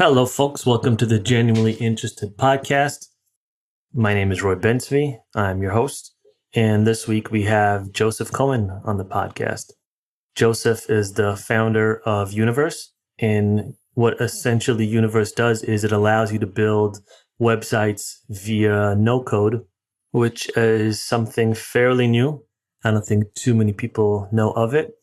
Hello, folks. Welcome to the Genuinely Interested podcast. My name is Roy Bensby. I'm your host. And this week we have Joseph Cohen on the podcast. Joseph is the founder of Universe. And what essentially Universe does is it allows you to build websites via no code, which is something fairly new. I don't think too many people know of it.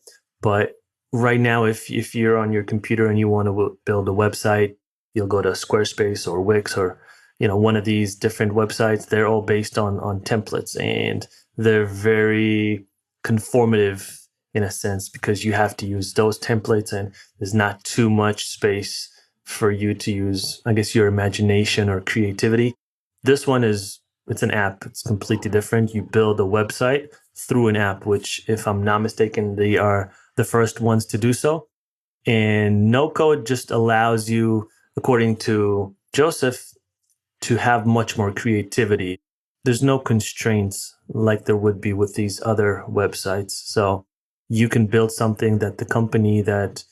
But right now, if you're on your computer and you want to build a website, you'll go to Squarespace or Wix or one of these different websites. They're all based on templates, and they're very conformative in a sense because you have to use those templates, and there's not too much space for you to use, I guess, your imagination or creativity. This one it's an app. It's completely different. You build a website through an app, which, if I'm not mistaken, they are the first ones to do so. And no code just allows you, according to Joseph, to have much more creativity. There's no constraints like there would be with these other websites. So you can build something that the company that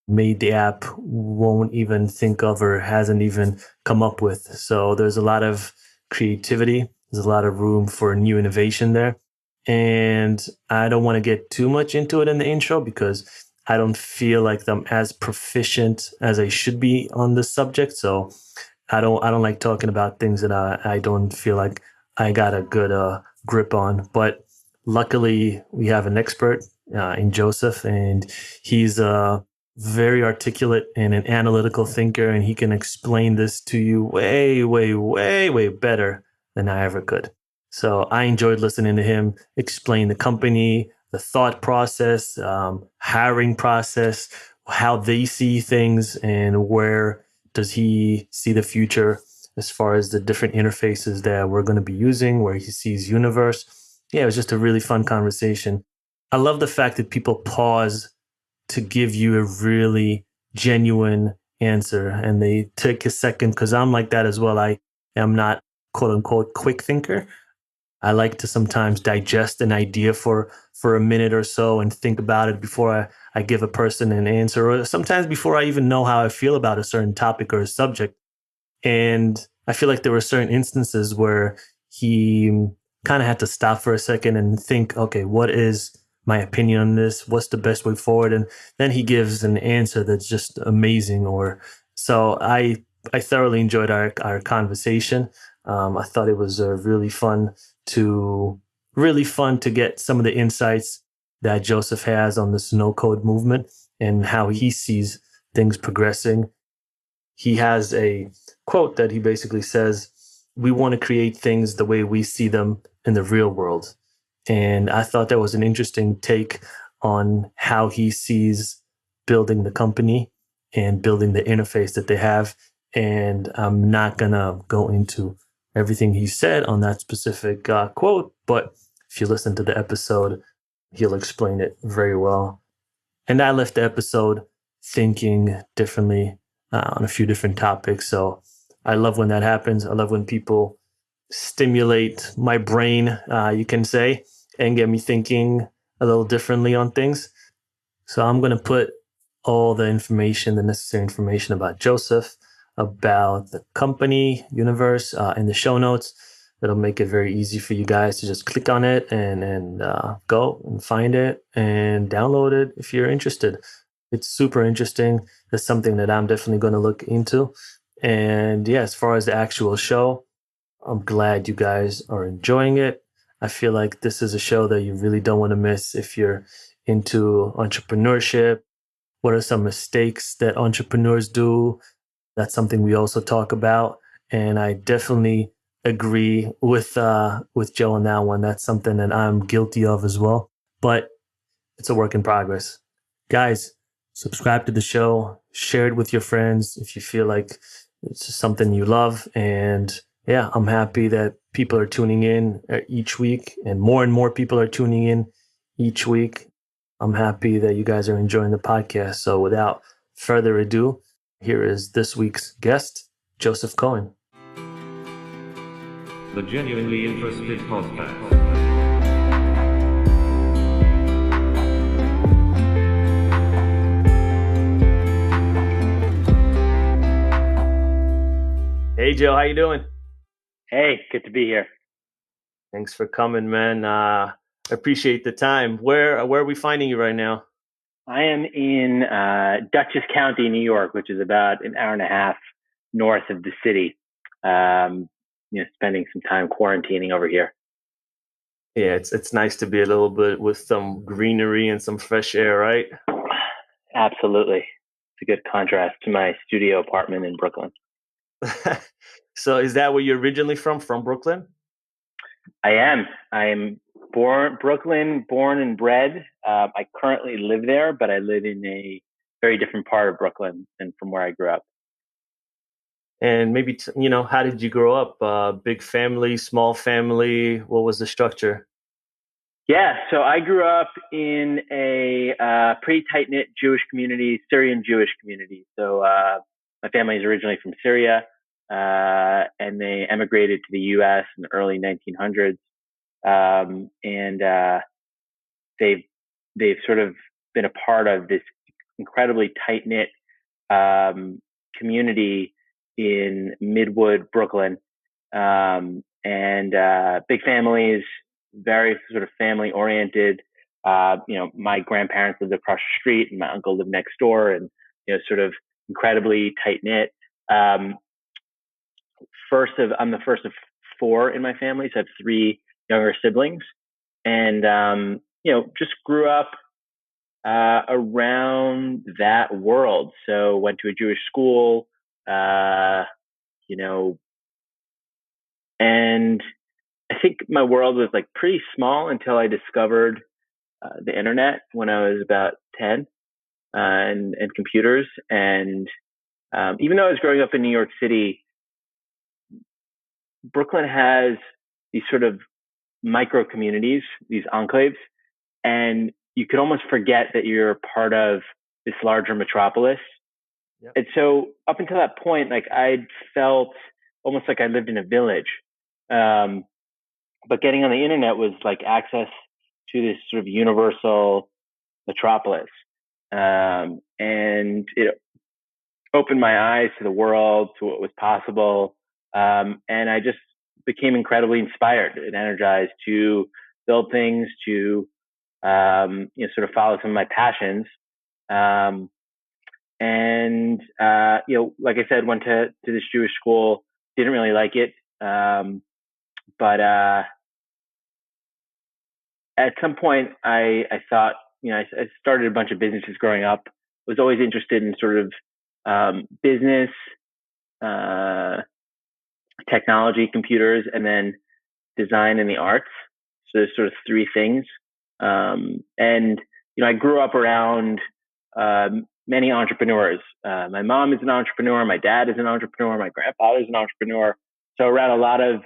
made the app won't even think of or hasn't even come up with. So there's a lot of creativity. There's a lot of room for new innovation there. And I don't want to get too much into it in the intro because I don't feel like I'm as proficient as I should be on this subject. So I don't like talking about things that I don't feel like I got a good grip on. But luckily, we have an expert in Joseph, and he's a very articulate and an analytical thinker, and he can explain this to you way, way, way, way better than I ever could. So I enjoyed listening to him explain the company, the thought process, hiring process, how they see things, and where does he see the future as far as the different interfaces that we're going to be using, where he sees Universe. Yeah, it was just a really fun conversation. I love the fact that people pause to give you a really genuine answer, and they take a second, because I'm like that as well. I am not quote unquote quick thinker. I like to sometimes digest an idea for a minute or so and think about it before I give a person an answer, or sometimes before I even know how I feel about a certain topic or a subject. And I feel like there were certain instances where he kind of had to stop for a second and think, okay, what is my opinion on this? What's the best way forward? And then he gives an answer that's just amazing. So I thoroughly enjoyed our conversation. I thought it was really fun to get some of the insights that Joseph has on this no code movement and how he sees things progressing. He has a quote that he basically says, "We want to create things the way we see them in the real world." And I thought that was an interesting take on how he sees building the company and building the interface that they have. And I'm not going to go into everything he said on that specific quote, but if you listen to the episode, he'll explain it very well. And I left the episode thinking differently on a few different topics. So I love when that happens. I love when people stimulate my brain, you can say, and get me thinking a little differently on things. So I'm going to put all the necessary information about Joseph, about the company, Universe, in the show notes. It'll make it very easy for you guys to just click on it and go and find it and download it if you're interested. It's super interesting. It's something that I'm definitely going to look into. And yeah, as far as the actual show, I'm glad you guys are enjoying it. I feel like this is a show that you really don't want to miss if you're into entrepreneurship. What are some mistakes that entrepreneurs do? That's something we also talk about. And I definitely agree with Joe on that one. That's something that I'm guilty of as well. But it's a work in progress. Guys, subscribe to the show. Share it with your friends if you feel like it's something you love. And yeah, I'm happy that people are tuning in each week, and more people are tuning in each week. I'm happy that you guys are enjoying the podcast. So without further ado, here is this week's guest, Joseph Cohen. The Genuinely Interested Podcast. Hey Joe, how you doing? Hey, good to be here. Thanks for coming, man. Appreciate the time. Where are we finding you right now? I am in Dutchess County, New York, which is about an hour and a half north of the city. Spending some time quarantining over here. Yeah, it's nice to be a little bit with some greenery and some fresh air, right? Absolutely. It's a good contrast to my studio apartment in Brooklyn. So is that where you're originally from Brooklyn? I am. I am born and bred. I currently live there, but I live in a very different part of Brooklyn than from where I grew up. And maybe how did you grow up? Big family, small family? What was the structure? Yeah, so I grew up in a pretty tight knit Jewish community, Syrian Jewish community. So my family is originally from Syria, and they emigrated to the U.S. in the early 1900s, and they've they've sort of been a part of this incredibly tight knit community in Midwood, Brooklyn, and big families, very sort of family oriented. My grandparents lived across the street, and my uncle lived next door, and sort of incredibly tight knit. Um, I'm the first of four in my family, so I have three younger siblings, and just grew up around that world. So went to a Jewish school, uh, you know, and I think my world was like pretty small until I discovered the internet when I was about 10, and computers. And even though I was growing up in New York City, Brooklyn has these sort of micro communities, these enclaves, and you could almost forget that you're part of this larger metropolis. Yep. And so up until that point, like I felt almost like I lived in a village. Um, but getting on the internet was like access to this sort of universal metropolis. And it opened my eyes to the world, to what was possible. And I just became incredibly inspired and energized to build things, to sort of follow some of my passions. Um, and like I said, went to this Jewish school. Didn't really like it, but at some point, I thought, I started a bunch of businesses growing up. Was always interested in sort of business, uh, technology, computers, and then design and the arts. So there's sort of three things. And I grew up around many entrepreneurs. My mom is an entrepreneur. My dad is an entrepreneur. My grandfather is an entrepreneur. So around a lot of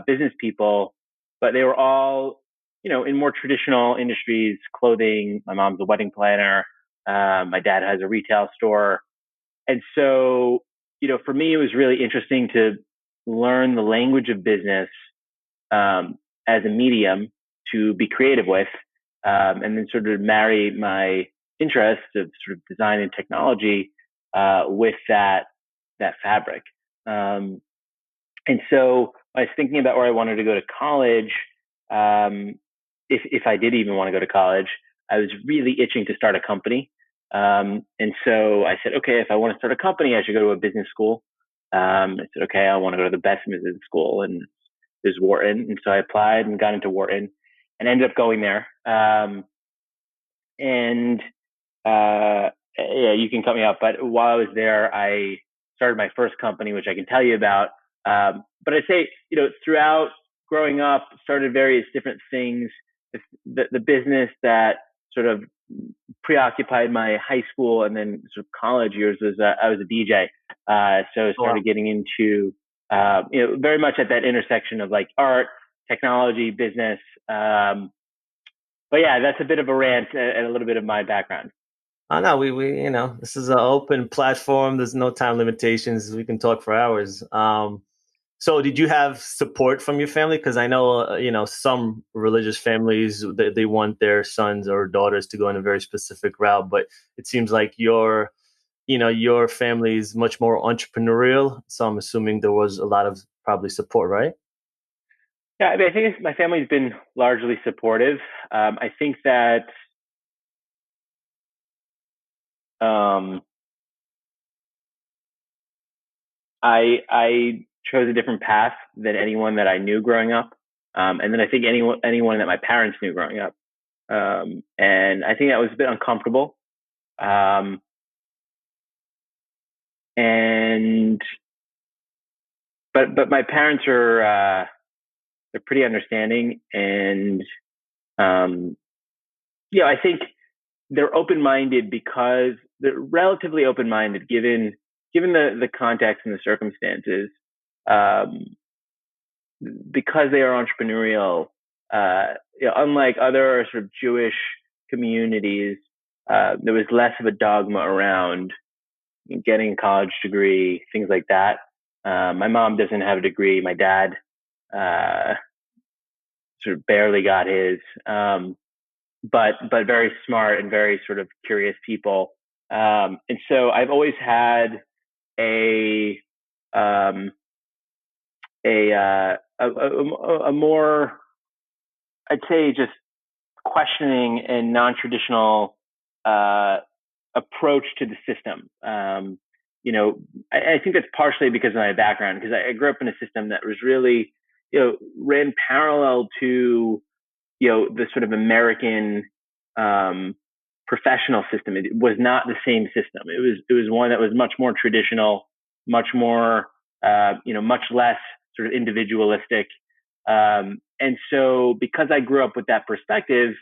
business people, but they were all, in more traditional industries, clothing. My mom's a wedding planner. My dad has a retail store. And so, for me, it was really interesting to learn the language of business as a medium to be creative with, and then sort of marry my interest of sort of design and technology with that fabric. Um, and so I was thinking about where I wanted to go to college. Um, if I did even want to go to college, I was really itching to start a company. And so I said, okay, if I want to start a company, I should go to a business school. I said, okay, I want to go to the best business school, and there's Wharton. And so I applied and got into Wharton and ended up going there. And yeah, you can cut me off. But while I was there, I started my first company, which I can tell you about. But I'd say, throughout growing up, started various different things. The business that sort of preoccupied my high school and then sort of college years was I was a DJ. So I Oh, wow. started getting into, very much at that intersection of like art, technology, business. But yeah, that's a bit of a rant and a little bit of my background. Oh no, we this is an open platform. There's no time limitations. We can talk for hours. So did you have support from your family? Because I know some religious families they want their sons or daughters to go in a very specific route, but it seems like your family is much more entrepreneurial, so I'm assuming there was a lot of probably support, right? Yeah, I mean, I think my family's been largely supportive. I think that um, I chose a different path than anyone that I knew growing up, and then I think anyone that my parents knew growing up, and I think that was a bit uncomfortable. Um, and but my parents are they're pretty understanding, and um, I think they're open-minded because they're relatively open-minded given the context and the circumstances. Um, because they are entrepreneurial, unlike other sort of Jewish communities, there was less of a dogma around getting a college degree, things like that. My mom doesn't have a degree. My dad uh, sort of barely got his, but very smart and very sort of curious people. And so I've always had a um, a more, I'd say, just questioning and non-traditional uh, approach to the system. You know, I think that's partially because of my background, because I grew up in a system that was really, ran parallel to, the sort of American um, professional system. It was not the same system. It was one that was much more traditional, much more, much less sort of individualistic. And so, because I grew up with that perspective,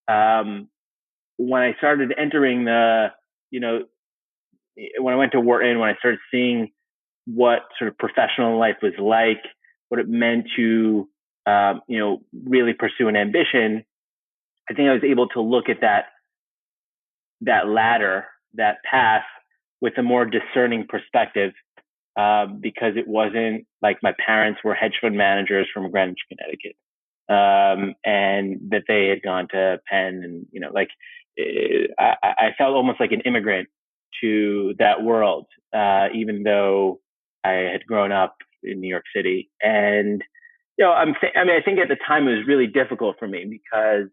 um, when I started entering you know, when I went to Wharton, when I started seeing what sort of professional life was like, what it meant to, really pursue an ambition, I think I was able to look at that ladder, that path, with a more discerning perspective, because it wasn't like my parents were hedge fund managers from Greenwich, Connecticut, and that they had gone to Penn, and I felt almost like an immigrant to that world, even though I had grown up in New York City. And I think at the time it was really difficult for me because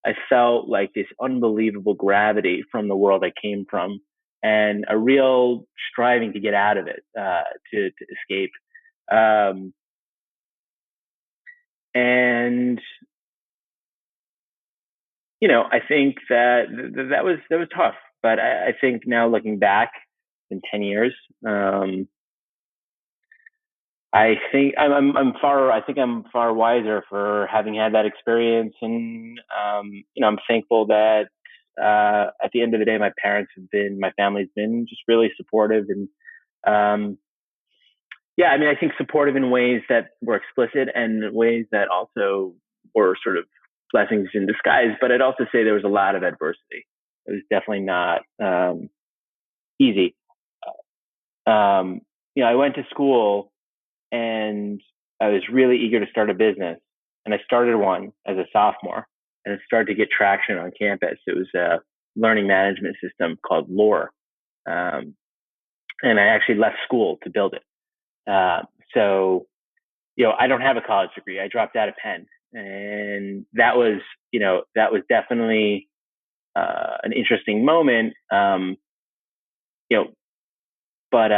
I felt like this unbelievable gravity from the world I came from, and a real striving to get out of it, to escape. Um, and I think that was tough. But I think now, looking back in 10 years, I think I'm far wiser for having had that experience, and I'm thankful that at the end of the day, my family's been just really supportive, and um, yeah, I mean, I think supportive in ways that were explicit and ways that also were sort of blessings in disguise. But I'd also say there was a lot of adversity. It was definitely not easy. Um, I went to school and I was really eager to start a business, and I started one as a sophomore, and it started to get traction on campus. It was a learning management system called Lore, um, and I actually left school to build it. So I don't have a college degree. I dropped out of Penn, and that was definitely an interesting moment. You know, but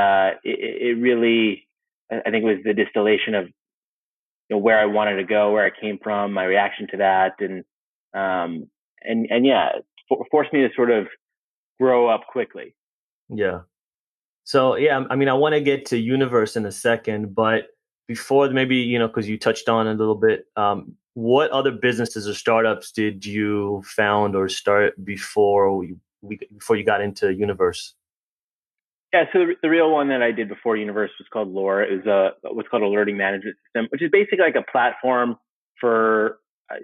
it really, I think, it was the distillation of where I wanted to go, where I came from, my reaction to that, um, and yeah, forced me to sort of grow up quickly. Yeah. So yeah, I mean, I want to get to Universe in a second, but before maybe, because you touched on it a little bit, what other businesses or startups did you found or start before you got into Universe? Yeah, so the real one that I did before Universe was called Lore. It was what's called a learning management system, which is basically like a platform for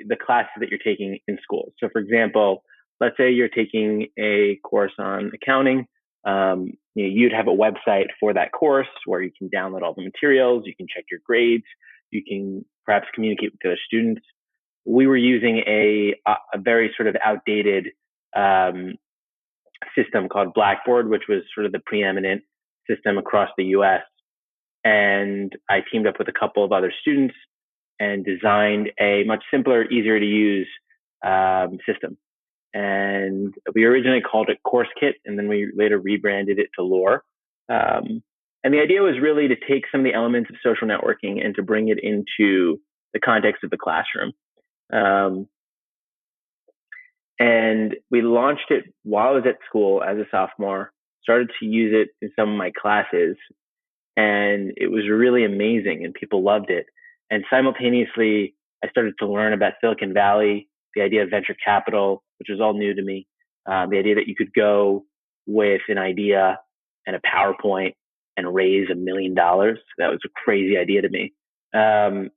the classes that you're taking in school. So, for example, let's say you're taking a course on accounting. You'd have a website for that course where you can download all the materials, you can check your grades, you can perhaps communicate with the other students. We were using a very sort of outdated um, system called Blackboard, which was sort of the preeminent system across the US. And I teamed up with a couple of other students and designed a much simpler, easier to use system. And we originally called it Course Kit, and then we later rebranded it to Lore. And the idea was really to take some of the elements of social networking and to bring it into the context of the classroom. Um, and we launched it while I was at school as a sophomore, started to use it in some of my classes, and it was really amazing and people loved it. And simultaneously, I started to learn about Silicon Valley, the idea of venture capital, which was all new to me. The idea that you could go with an idea and a PowerPoint and raise $1 million. That was a crazy idea to me. And,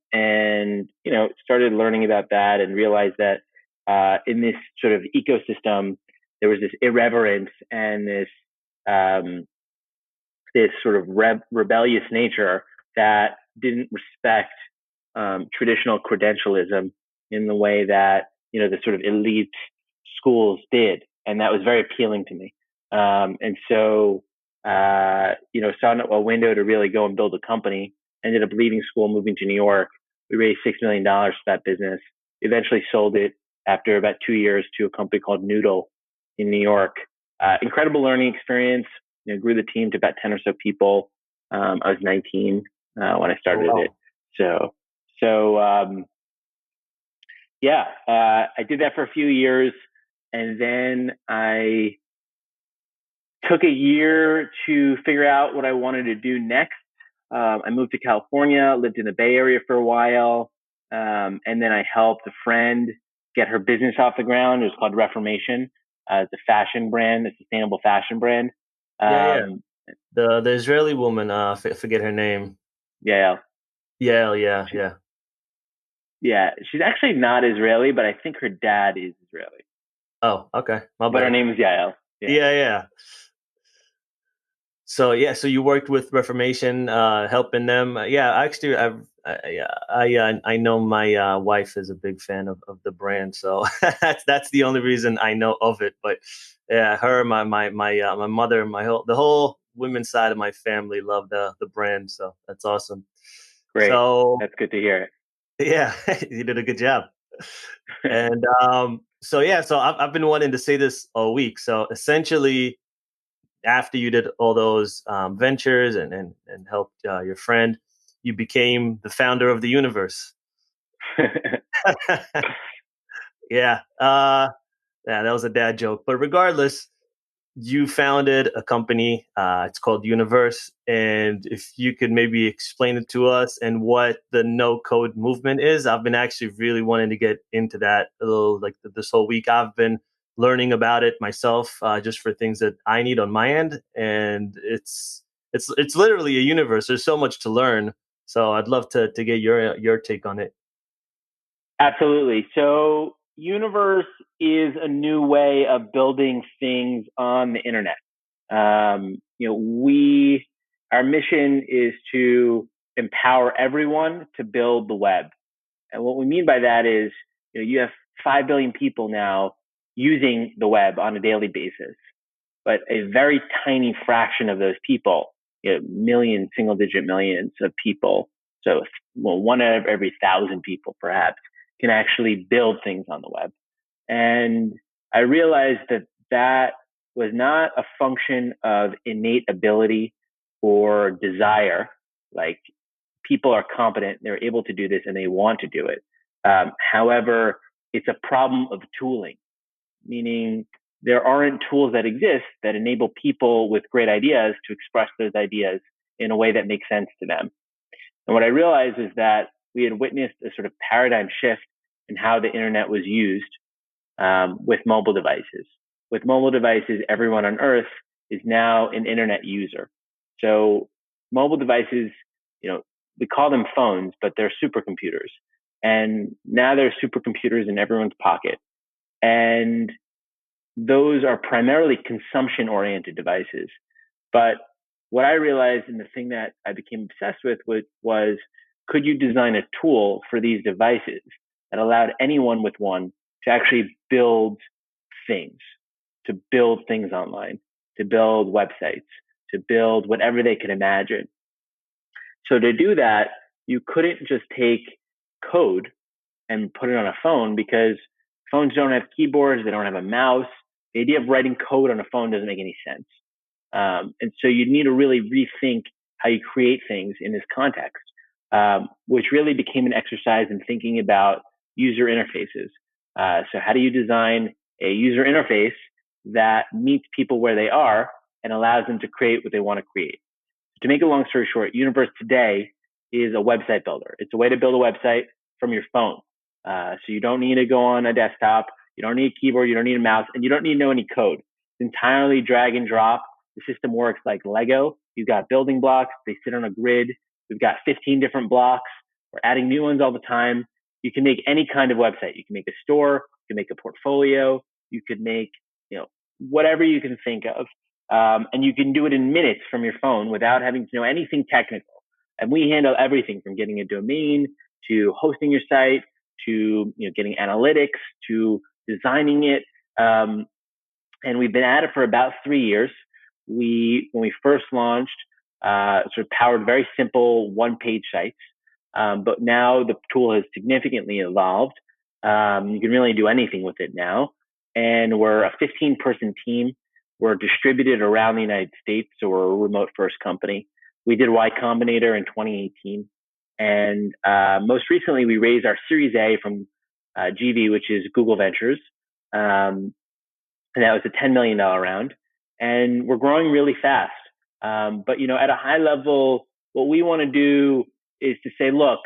started learning about that and realized that in this sort of ecosystem, there was this irreverence and um, this sort of rebellious nature that didn't respect traditional credentialism in the way that the sort of elite schools did, and that was very appealing to me. And so, saw a window to really go and build a company. Ended up leaving school, moving to New York. We raised $6 million for that business. Eventually sold it after about 2 years to a company called Noodle in New York. Incredible learning experience. Grew the team to about 10 or so people. I was 19 when I Oh, started it. wow. So I did that for a few years, and then I took a year to figure out what I wanted to do next. I moved to California, lived in the Bay Area for a while, and then I helped a friend get her business off the ground. It was called Reformation. It's a fashion brand, a sustainable fashion brand. Yeah, yeah. Um, The Israeli woman, forget her name. yeah, Yeah, yeah, she, yeah. yeah. She's actually not Israeli, but I think her dad is Israeli. Oh, okay. My But her bad. name is Yael. Yeah. Yeah, yeah. So yeah, so you worked with Reformation, helping them. Yeah, actually, I know my wife is a big fan of the brand, so that's the only reason I know of it. But yeah, her, my mother, the whole women's side of my family love the brand, so that's awesome. Great. So That's good to hear. yeah, you did a good job. And so yeah, so I've been wanting to say this all week. So essentially, after you did all those ventures and helped your friend, you became the founder of the universe. Yeah, yeah, that was a dad joke. But regardless, you founded a company. It's called Universe, and if you could maybe explain it to us and what the no code movement is, I've been actually really wanting to get into that a little. Like this whole week, I've been learning about it myself, just for things that I need on my end, and it's literally a universe. There's so much to learn. So I'd love to get your take on it. Absolutely. So, Universe is a new way of building things on the internet. Our mission is to empower everyone to build the web. And what we mean by that is, you have 5 billion people now using the web on a daily basis, but a very tiny fraction of those people, millions, single digit millions of people, so one out of every 1,000 people perhaps, can actually build things on the web. And I realized that that was not a function of innate ability or desire. Like, people are competent, they're able to do this, and they want to do it. However, it's a problem of tooling, meaning there aren't tools that exist that enable people with great ideas to express those ideas in a way that makes sense to them. And what I realized is that we had witnessed a sort of paradigm shift in how the internet was used with mobile devices. With mobile devices, everyone on Earth is now an internet user. So mobile devices, we call them phones, but they're supercomputers. And now there are supercomputers in everyone's pocket. And those are primarily consumption oriented devices. But what I realized, and the thing that I became obsessed with was could you design a tool for these devices that allowed anyone with one to actually build things? to build things online, to build websites, to build whatever they could imagine. So to do that, you couldn't just take code and put it on a phone because phones don't have keyboards, they don't have a mouse. The idea of writing code on a phone doesn't make any sense. And so you need to really rethink how you create things in this context, which really became an exercise in thinking about user interfaces. So how do you design a user interface that meets people where they are and allows them to create what they want to create? To make a long story short, Universe today is a website builder. It's a way to build a website from your phone. So you don't need to go on a desktop. You don't need a keyboard. You don't need a mouse, and you don't need to know any code. It's entirely drag and drop. The system works like Lego. You've got building blocks. They sit on a grid. We've got 15 different blocks. We're adding new ones all the time. You can make any kind of website. You can make a store. You can make a portfolio. You could make, whatever you can think of. And you can do it in minutes from your phone without having to know anything technical. And we handle everything from getting a domain to hosting your site to getting analytics to designing it. And we've been at it for about 3 years. When we first launched, sort of powered very simple one-page sites. But now the tool has significantly evolved. You can really do anything with it now. And we're a 15-person team. We're distributed around the United States, so we're a remote-first company. We did Y Combinator in 2018. And most recently, we raised our Series A from GV, which is Google Ventures. And that was a $10 million round. And we're growing really fast. But, at a high level, what we want to do is to say, look,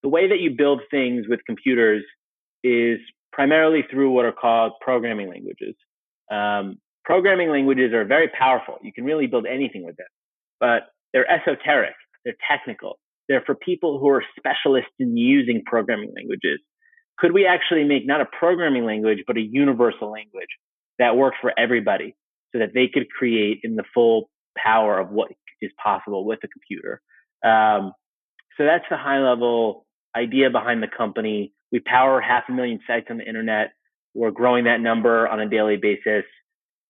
the way that you build things with computers is primarily through what are called programming languages. Programming languages are very powerful. You can really build anything with them, but they're esoteric. They're technical. They're for people who are specialists in using programming languages. Could we actually make not a programming language, but a universal language that works for everybody so that they could create in the full power of what is possible with a computer? So that's the high level idea behind the company. We power 500,000 sites on the internet. We're growing that number on a daily basis.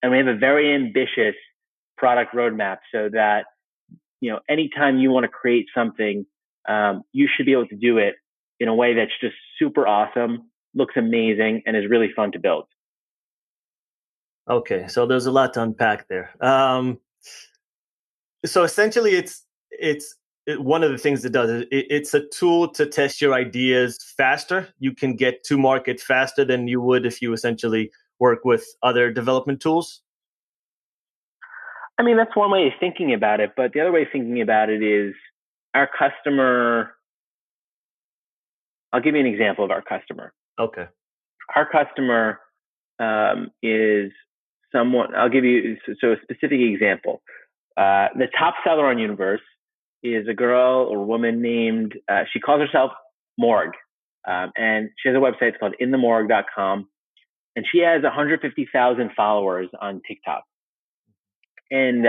And we have a very ambitious product roadmap so that, anytime you want to create something, you should be able to do it in a way that's just super awesome, looks amazing, and is really fun to build. Okay, so there's a lot to unpack there. So essentially, one of the things it does is it's a tool to test your ideas faster. You can get to market faster than you would if you essentially work with other development tools. I mean, that's one way of thinking about it, but the other way of thinking about it is our customer. I'll give you an example of our customer. Okay. Our customer is someone. I'll give you a specific example. The top seller on Universe is a girl or woman named. She calls herself Morgue, and she has a website. It's called inthemorgue.com, and she has 150,000 followers on TikTok. And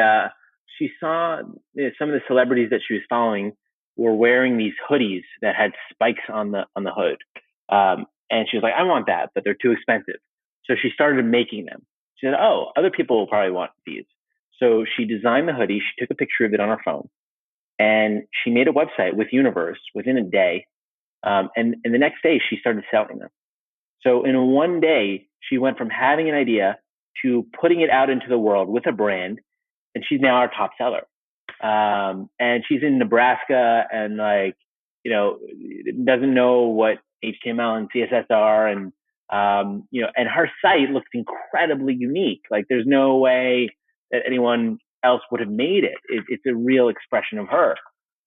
she saw some of the celebrities that she was following were wearing these hoodies that had spikes on the hood. And she was like, I want that, but they're too expensive. So she started making them. She said, oh, other people will probably want these. So she designed the hoodie. She took a picture of it on her phone, and she made a website with Universe within a day. And the next day, she started selling them. So in one day, she went from having an idea to putting it out into the world with a brand, and she's now our top seller. And she's in Nebraska and doesn't know what HTML and CSS are. And, and her site looks incredibly unique. Like there's no way that anyone else would have made it. It's a real expression of her.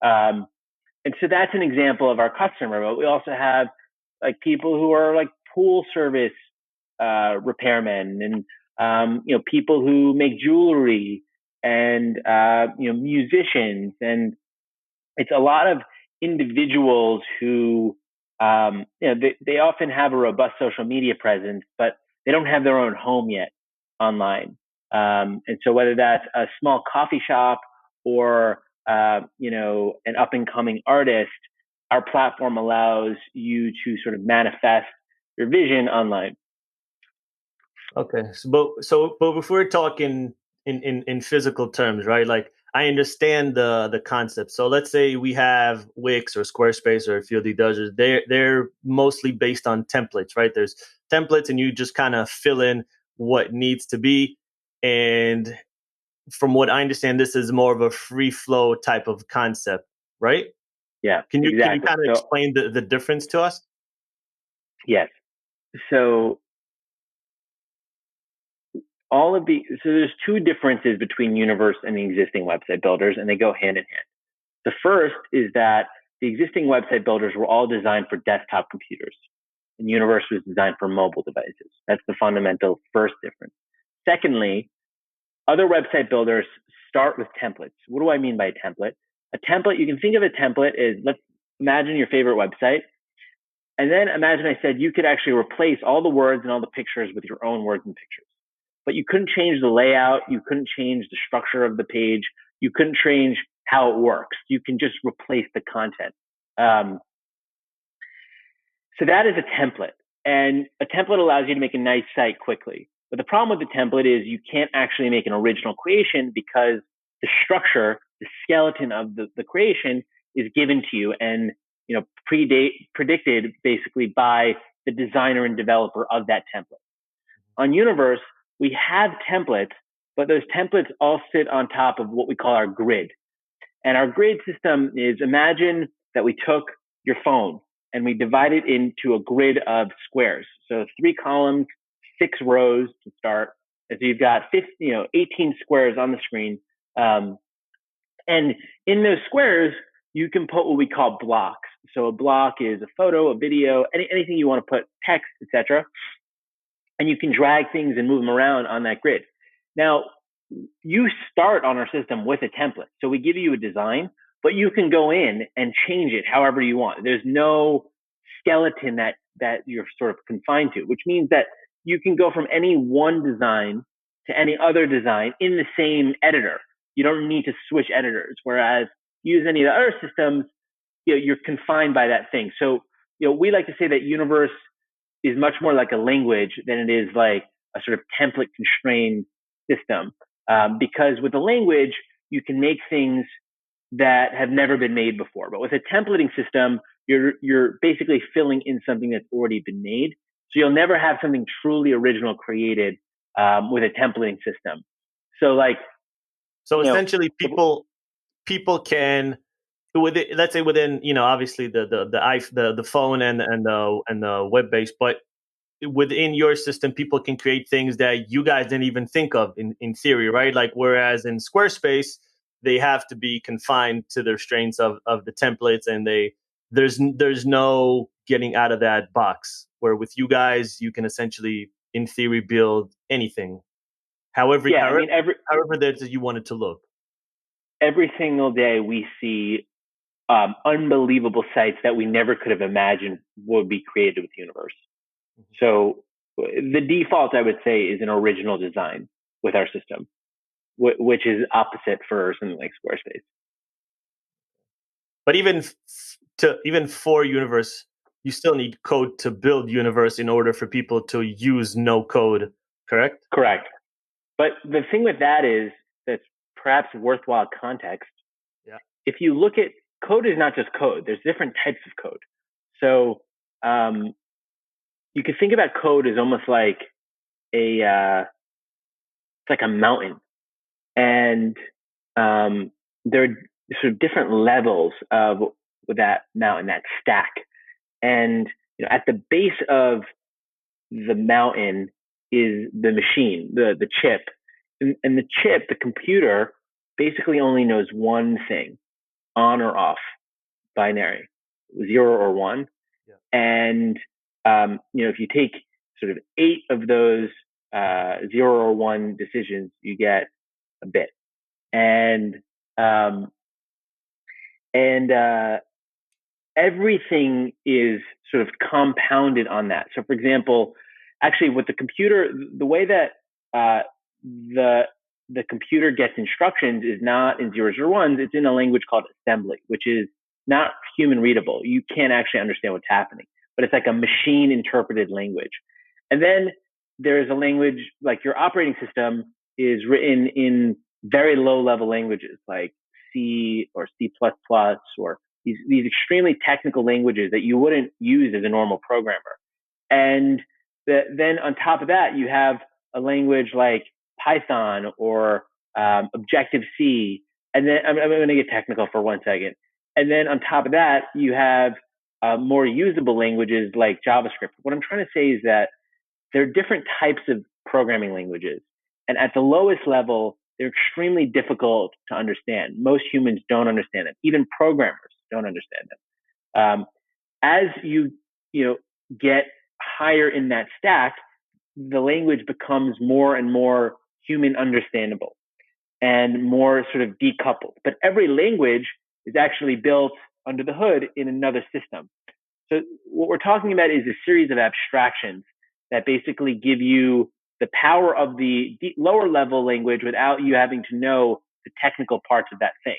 And so that's an example of our customer, but we also have people who are pool service, repairmen and, people who make jewelry and, musicians. And it's a lot of individuals who, they often have a robust social media presence, but they don't have their own home yet online. And so whether that's a small coffee shop or, an up and coming artist, our platform allows you to sort of manifest your vision online. Okay. But if we're talking in physical terms, right? Like I understand the concept. So let's say we have Wix or Squarespace or Fieldy Does. They're mostly based on templates, right? There's templates and you just kind of fill in what needs to be. And from what I understand, this is more of a free flow type of concept, right? Yeah, Can you exactly. kind of So explain the difference to us? yes. So there's two differences between Universe and the existing website builders, and they go hand in hand. The first is that the existing website builders were all designed for desktop computers, and Universe was designed for mobile devices. That's the fundamental first difference. Secondly, other website builders start with templates. What do I mean by a template? A template, you can think of a template as, let's imagine your favorite website. And then imagine I said you could actually replace all the words and all the pictures with your own words and pictures. But you couldn't change the layout. You couldn't change the structure of the page. You couldn't change how it works. You can just replace the content. Um, so that is a template. And a template allows you to make a nice site quickly. But the problem with the template is you can't actually make an original creation because the structure, the skeleton of the creation is given to you and predicted basically by the designer and developer of that template. On Universe, we have templates, but those templates all sit on top of what we call our grid. And our grid system is, imagine that we took your phone and we divide it into a grid of squares. So 3 columns, 6 rows to start. And so you've got 18 squares on the screen. And in those squares, you can put what we call blocks. So a block is a photo, a video, anything you want to put, text, etc. And you can drag things and move them around on that grid. Now, you start on our system with a template. So we give you a design, but you can go in and change it however you want. There's no skeleton that you're sort of confined to, which means that you can go from any one design to any other design in the same editor. You don't need to switch editors. Whereas use any of the other systems, you're confined by that thing. So, we like to say that Universe is much more like a language than it is like a sort of template constrained system. Because with a language, you can make things that have never been made before. But with a templating system, you're basically filling in something that's already been made. So you'll never have something truly original created with a templating system. So So you know, essentially, people can let's say within obviously the phone and the web based, but within your system, people can create things that you guys didn't even think of in theory, right? Like whereas in Squarespace, they have to be confined to their strengths of the templates, and there's no getting out of that box. Where with you guys, you can essentially, in theory, build anything, however yeah, I however mean, however that you want it to look. every single day we see unbelievable sites that we never could have imagined would be created with Universe. So the default, I would say, is an original design with our system, which is opposite for something like Squarespace. But even for Universe, you still need code to build Universe in order for people to use no code, correct? Correct. But the thing with that is that's perhaps worthwhile context. Yeah. If you look at code, is not just code. There's different types of code. So you can think about code as almost like it's like a mountain, and there are sort of different levels of that mountain, that stack. And at the base of the mountain is the machine, the chip, and the chip, the computer, basically only knows one thing: on or off, binary, 0 or 1. Yeah. And if you take sort of 8 of those 0 or 1 decisions, you get a bit. And um, and everything is sort of compounded on that. So, for example, actually, with the computer, the way that the computer gets instructions is not in zeros or ones. It's in a language called assembly, which is not human readable. You can't actually understand what's happening, but it's like a machine interpreted language. And then there is a language like your operating system is written in very low level languages like C or C++ or these extremely technical languages that you wouldn't use as a normal programmer. And then on top of that, you have a language like Python or Objective-C. And then I'm going to get technical for 1 second. And then on top of that, you have more usable languages like JavaScript. What I'm trying to say is that there are different types of programming languages. And at the lowest level, they're extremely difficult to understand. Most humans don't understand them. Even programmers don't understand them. As you get higher in that stack, the language becomes more and more human understandable and more sort of decoupled. But every language is actually built under the hood in another system. So what we're talking about is a series of abstractions that basically give you the power of the lower level language without you having to know the technical parts of that thing.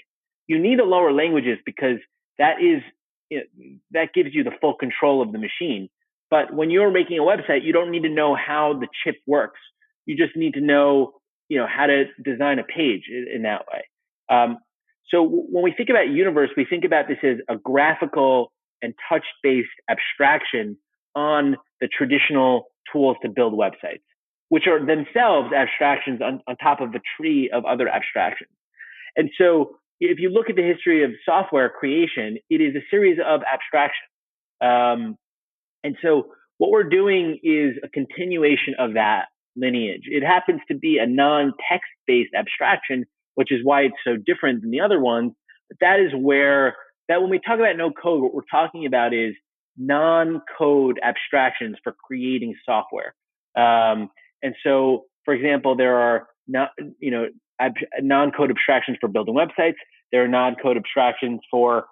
You need the lower languages because that gives you the full control of the machine. But when you're making a website, you don't need to know how the chip works. You just need to know, how to design a page in that way. So when we think about Universe, we think about this as a graphical and touch-based abstraction on the traditional tools to build websites, which are themselves abstractions on top of a tree of other abstractions. And so if you look at the history of software creation, it is a series of abstractions. And so what we're doing is a continuation of that lineage. It happens to be a non-text-based abstraction, which is why it's so different than the other ones. But that is where, that when we talk about no code, what we're talking about is non-code abstractions for creating software. And so, for example, there are non-code abstractions for building websites. There are non-code abstractions for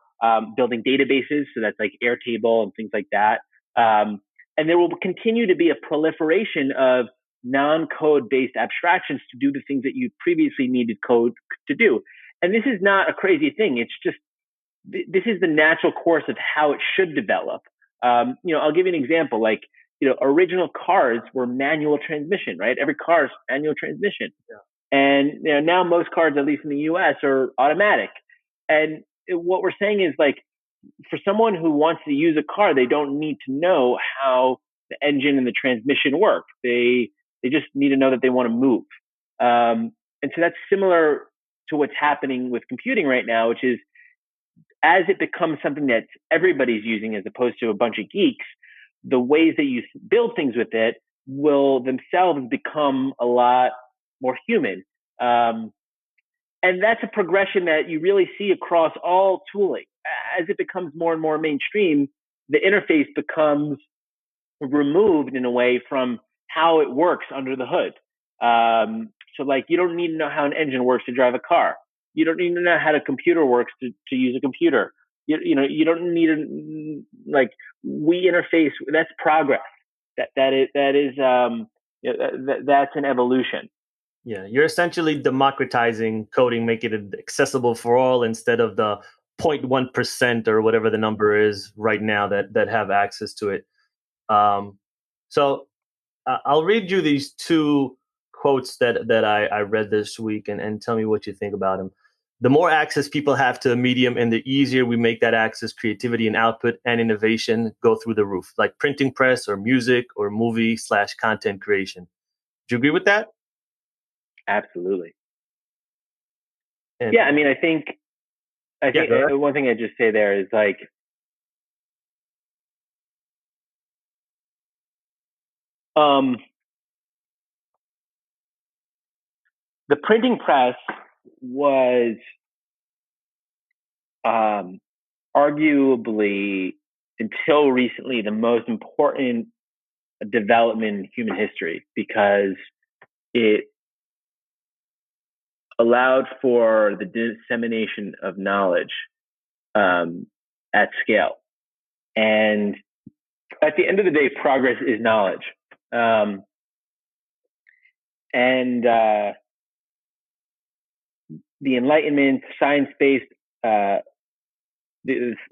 building databases. So that's like Airtable and things like that. And there will continue to be a proliferation of non-code based abstractions to do the things that you previously needed code to do. And this is not a crazy thing. It's just, this is the natural course of how it should develop. I'll give you an example. Like, original cars were manual transmission, right? Every car is manual transmission. Yeah. And now most cars, at least in the US, are automatic. And what we're saying is, like, for someone who wants to use a car, they don't need to know how the engine and the transmission work. They just need to know that they want to move. And so that's similar to what's happening with computing right now, which is, as it becomes something that everybody's using as opposed to a bunch of geeks, the ways that you build things with it will themselves become a lot more human. And that's a progression that you really see across all tooling. As it becomes more and more mainstream, the interface becomes removed in a way from how it works under the hood. So like, you don't need to know how an engine works to drive a car. You don't need to know how the computer works to use a computer. You don't need to, like, we interface. That's progress. That's an evolution. Yeah, you're essentially democratizing coding, making it accessible for all instead of the 0.1% or whatever the number is right now that have access to it. So I'll read you these two quotes that I read this week and tell me what you think about them. The more access people have to a medium and the easier we make that access, creativity and output and innovation go through the roof, like printing press or music or movie/content creation. Do you agree with that? Absolutely. And, yeah, I mean, I think one thing I just say there is, like, the printing press was arguably, until recently, the most important development in human history, because it allowed for the dissemination of knowledge at scale. And at the end of the day, progress is knowledge. And the Enlightenment, science-based, the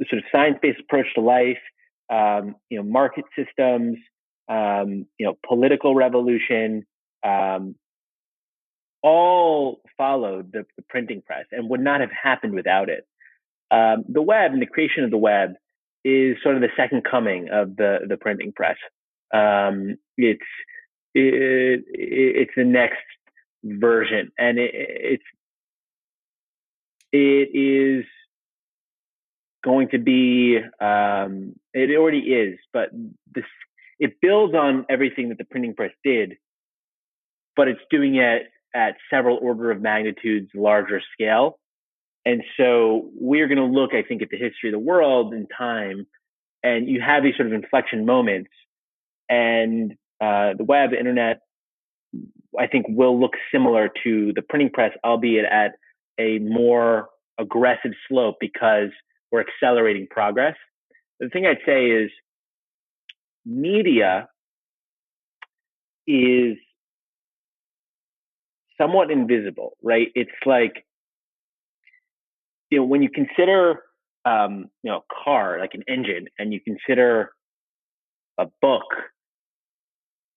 sort of science-based approach to life, market systems, political revolution, all followed the printing press and would not have happened without it. The web and the creation of the web is sort of the second coming of the printing press. It's the next version, and it is going to be. It already is, but it builds on everything that the printing press did, but it's doing it at several order of magnitudes larger scale. And so we're going to look, I think, at the history of the world in time, and you have these sort of inflection moments. And the web, the internet, I think, will look similar to the printing press, albeit at a more aggressive slope because we're accelerating progress. The thing I'd say is media is somewhat invisible, right? It's like, when you consider, a car, like an engine, and you consider a book,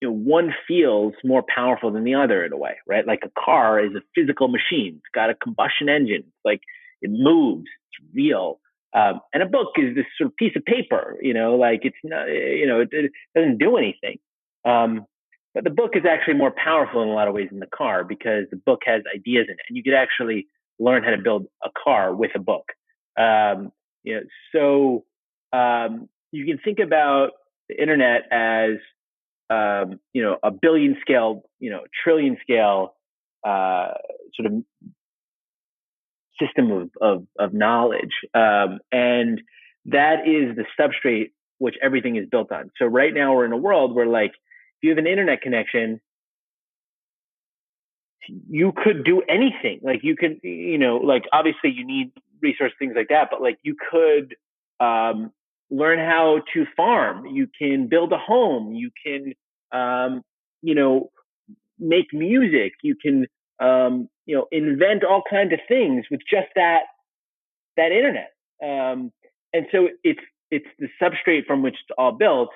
one feels more powerful than the other in a way, right? Like a car is a physical machine. It's got a combustion engine. It's like it moves, it's real. And a book is this sort of piece of paper, like it's not, it doesn't do anything. But the book is actually more powerful in a lot of ways than the car because the book has ideas in it, and you could actually learn how to build a car with a book. So you can think about the internet as a billion scale, trillion scale sort of system of knowledge, and that is the substrate which everything is built on. So right now we're in a world where, like, if you have an internet connection, you could do anything. Like you could, like obviously you need resource things like that, but like you could learn how to farm. You can build a home. You can, make music. You can, invent all kinds of things with just that internet. And so it's the substrate from which it's all built.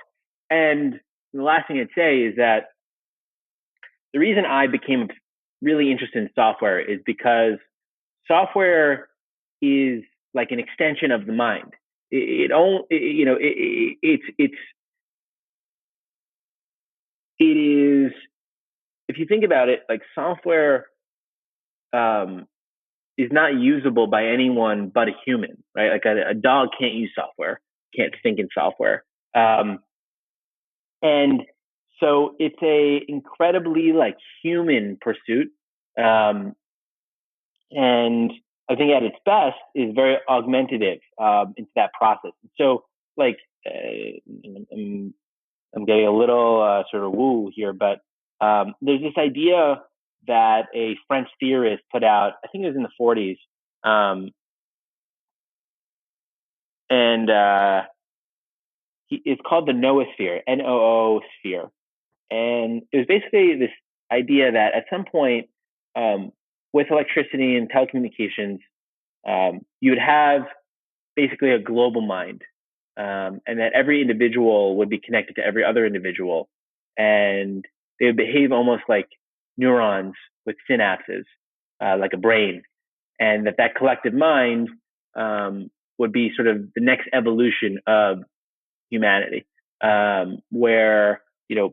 And the last thing I'd say is that the reason I became really interested in software is because software is like an extension of the mind. It is, if you think about it, like software is not usable by anyone but a human, right? Like a dog can't use software, can't think in software. And so it's a incredibly like human pursuit. And I think at its best is very augmentative into that process. So like, I'm getting a little sort of woo here, but there's this idea that a French theorist put out, I think it was in the 40s, and it's called the noosphere, N-O-O sphere. And it was basically this idea that at some point, with electricity and telecommunications, you would have basically a global mind, and that every individual would be connected to every other individual, and they would behave almost like neurons with synapses, like a brain, and that collective mind would be sort of the next evolution of humanity, where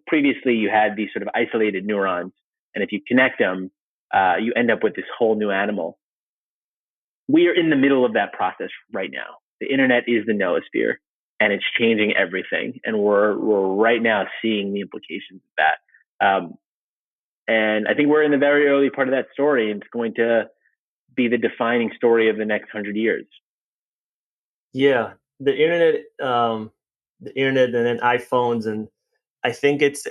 previously you had these sort of isolated neurons, and if you connect them, you end up with this whole new animal. We are in the middle of that process right now. The internet is the noosphere, and it's changing everything, and we're right now seeing the implications of that. And I think we're in the very early part of that story, and it's going to be the defining story of the next 100 years. Yeah, the internet, and then iPhones, and I think it's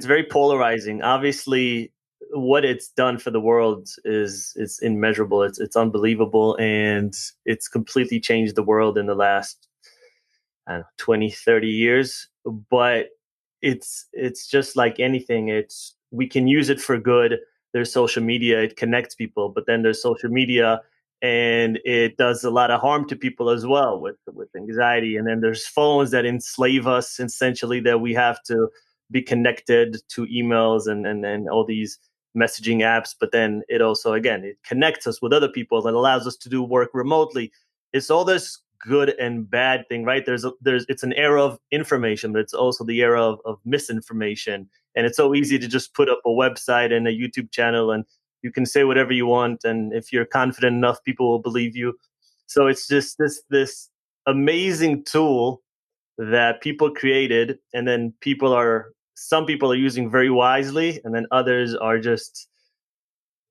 very polarizing. Obviously, what it's done for the world it's immeasurable. It's unbelievable, and it's completely changed the world in the last, I don't know, 20, 30 years. But it's just like anything. We can use it for good. There's social media, it connects people, but then there's social media, and it does a lot of harm to people as well with anxiety. And then there's phones that enslave us essentially, that we have to be connected to emails and all these messaging apps. But then it also, again, it connects us with other people and allows us to do work remotely. It's all this good and bad thing, right? There's it's an era of information, but it's also the era of misinformation. And it's so easy to just put up a website and a YouTube channel, and you can say whatever you want, and if you're confident enough, people will believe you. So it's just this amazing tool that people created, and then some people are using very wisely, and then others are just,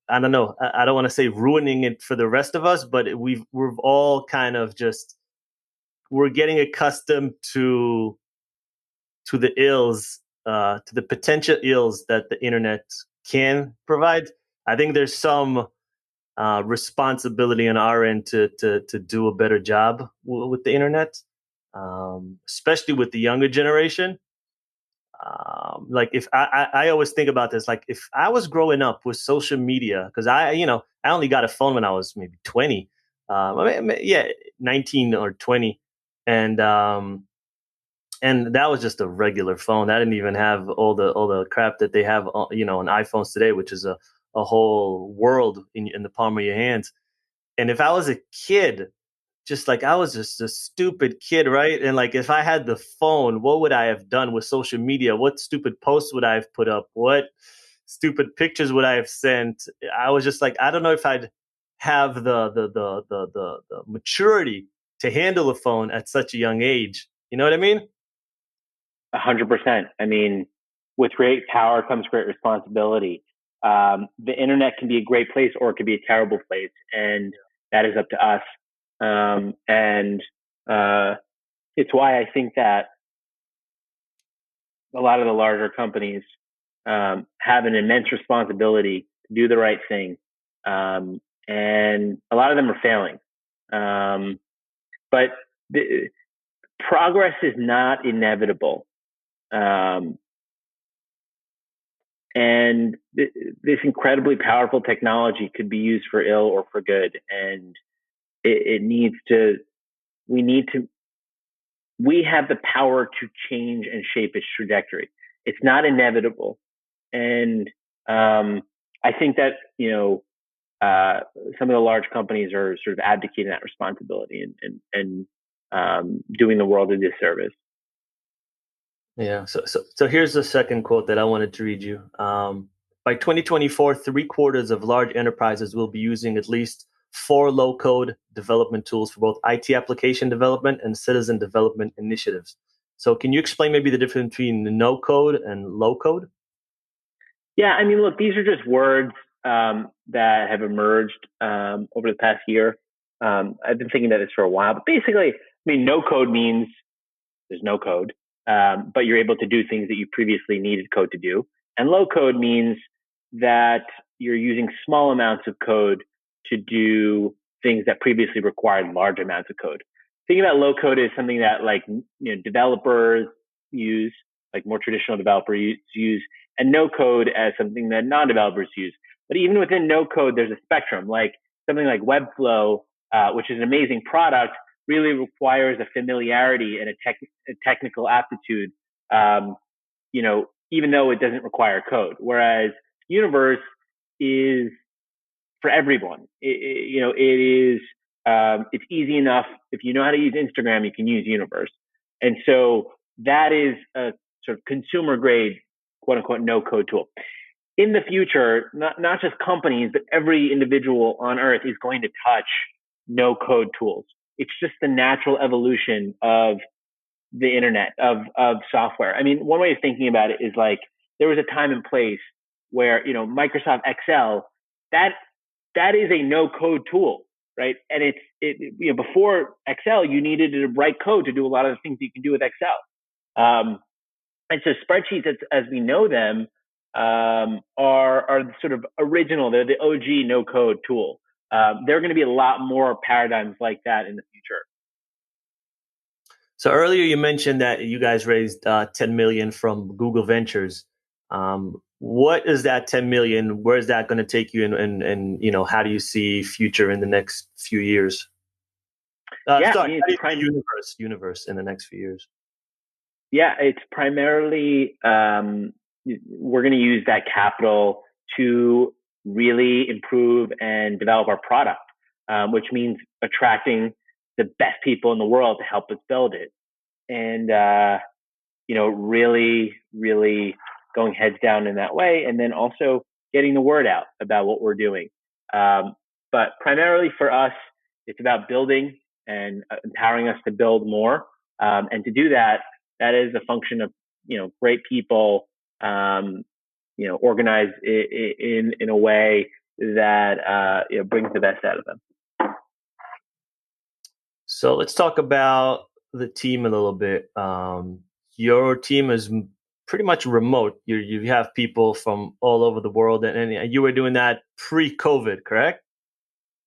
I don't know, I don't want to say ruining it for the rest of us, but we've all kind of just, we're getting accustomed to the ills, to the potential ills that the internet can provide. I think there's some responsibility on our end to do a better job with the internet, especially with the younger generation. Like if I always think about this, like if I was growing up with social media, because I only got a phone when I was maybe 20, yeah, 19 or 20, and that was just a regular phone. I didn't even have all the crap that they have, on iPhones today, which is a whole world in the palm of your hands. And if I was a kid, just like I was just a stupid kid, right? And like if I had the phone, what would I have done with social media? What stupid posts would I have put up? What stupid pictures would I have sent? I was just like, I don't know if I'd have the maturity to handle a phone at such a young age. You know what I mean? 100%. I mean, with great power comes great responsibility. The internet can be a great place or it can be a terrible place, and that is up to us. And it's why I think that a lot of the larger companies have an immense responsibility to do the right thing, and a lot of them are failing. But the, progress is not inevitable. Um, and this incredibly powerful technology could be used for ill or for good. And it needs to, we need to, we have the power to change and shape its trajectory. It's not inevitable. And I think that, some of the large companies are sort of abdicating that responsibility and doing the world a disservice. Yeah. So here's the second quote that I wanted to read you. By 2024, three-quarters of large enterprises will be using at least four low-code development tools for both IT application development and citizen development initiatives. So can you explain maybe the difference between the no code and low code? Yeah, I mean, look, these are just words that have emerged over the past year. I've been thinking about this for a while, but basically, I mean, no code means there's no code, but you're able to do things that you previously needed code to do. And low code means that you're using small amounts of code to do things that previously required large amounts of code. Thinking about low code is something that developers use, like more traditional developers use, and no code as something that non-developers use. But even within no code, there's a spectrum. Like something like Webflow, which is an amazing product, really requires a familiarity and a technical aptitude, even though it doesn't require code. Whereas Universe is for everyone. It's easy enough. If you know how to use Instagram, you can use Universe. And so that is a sort of consumer grade, quote unquote, no code tool. In the future, not just companies, but every individual on earth is going to touch no code tools. It's just the natural evolution of the internet, of software. I mean, one way of thinking about it is like there was a time and place where, Microsoft Excel, that is a no code tool, right? And before Excel, you needed to write code to do a lot of the things you can do with Excel. And so spreadsheets, as we know them, are sort of original. They're the OG no code tool. There are going to be a lot more paradigms like that in the future. So earlier you mentioned that you guys raised 10 million from Google Ventures. what is that 10 million? Where is that going to take you? And how do you see future in the next few years? Yeah, Sorry, it's universe in the next few years. Yeah, it's primarily we're going to use that capital to really improve and develop our product, which means attracting the best people in the world to help us build it, and really, really going heads down in that way, and then also getting the word out about what we're doing. But primarily for us, it's about building and empowering us to build more, and to do that, that is a function of great people, organized in a way that brings the best out of them. So let's talk about the team a little bit. Your team is pretty much remote. You have people from all over the world, and you were doing that pre-COVID, correct?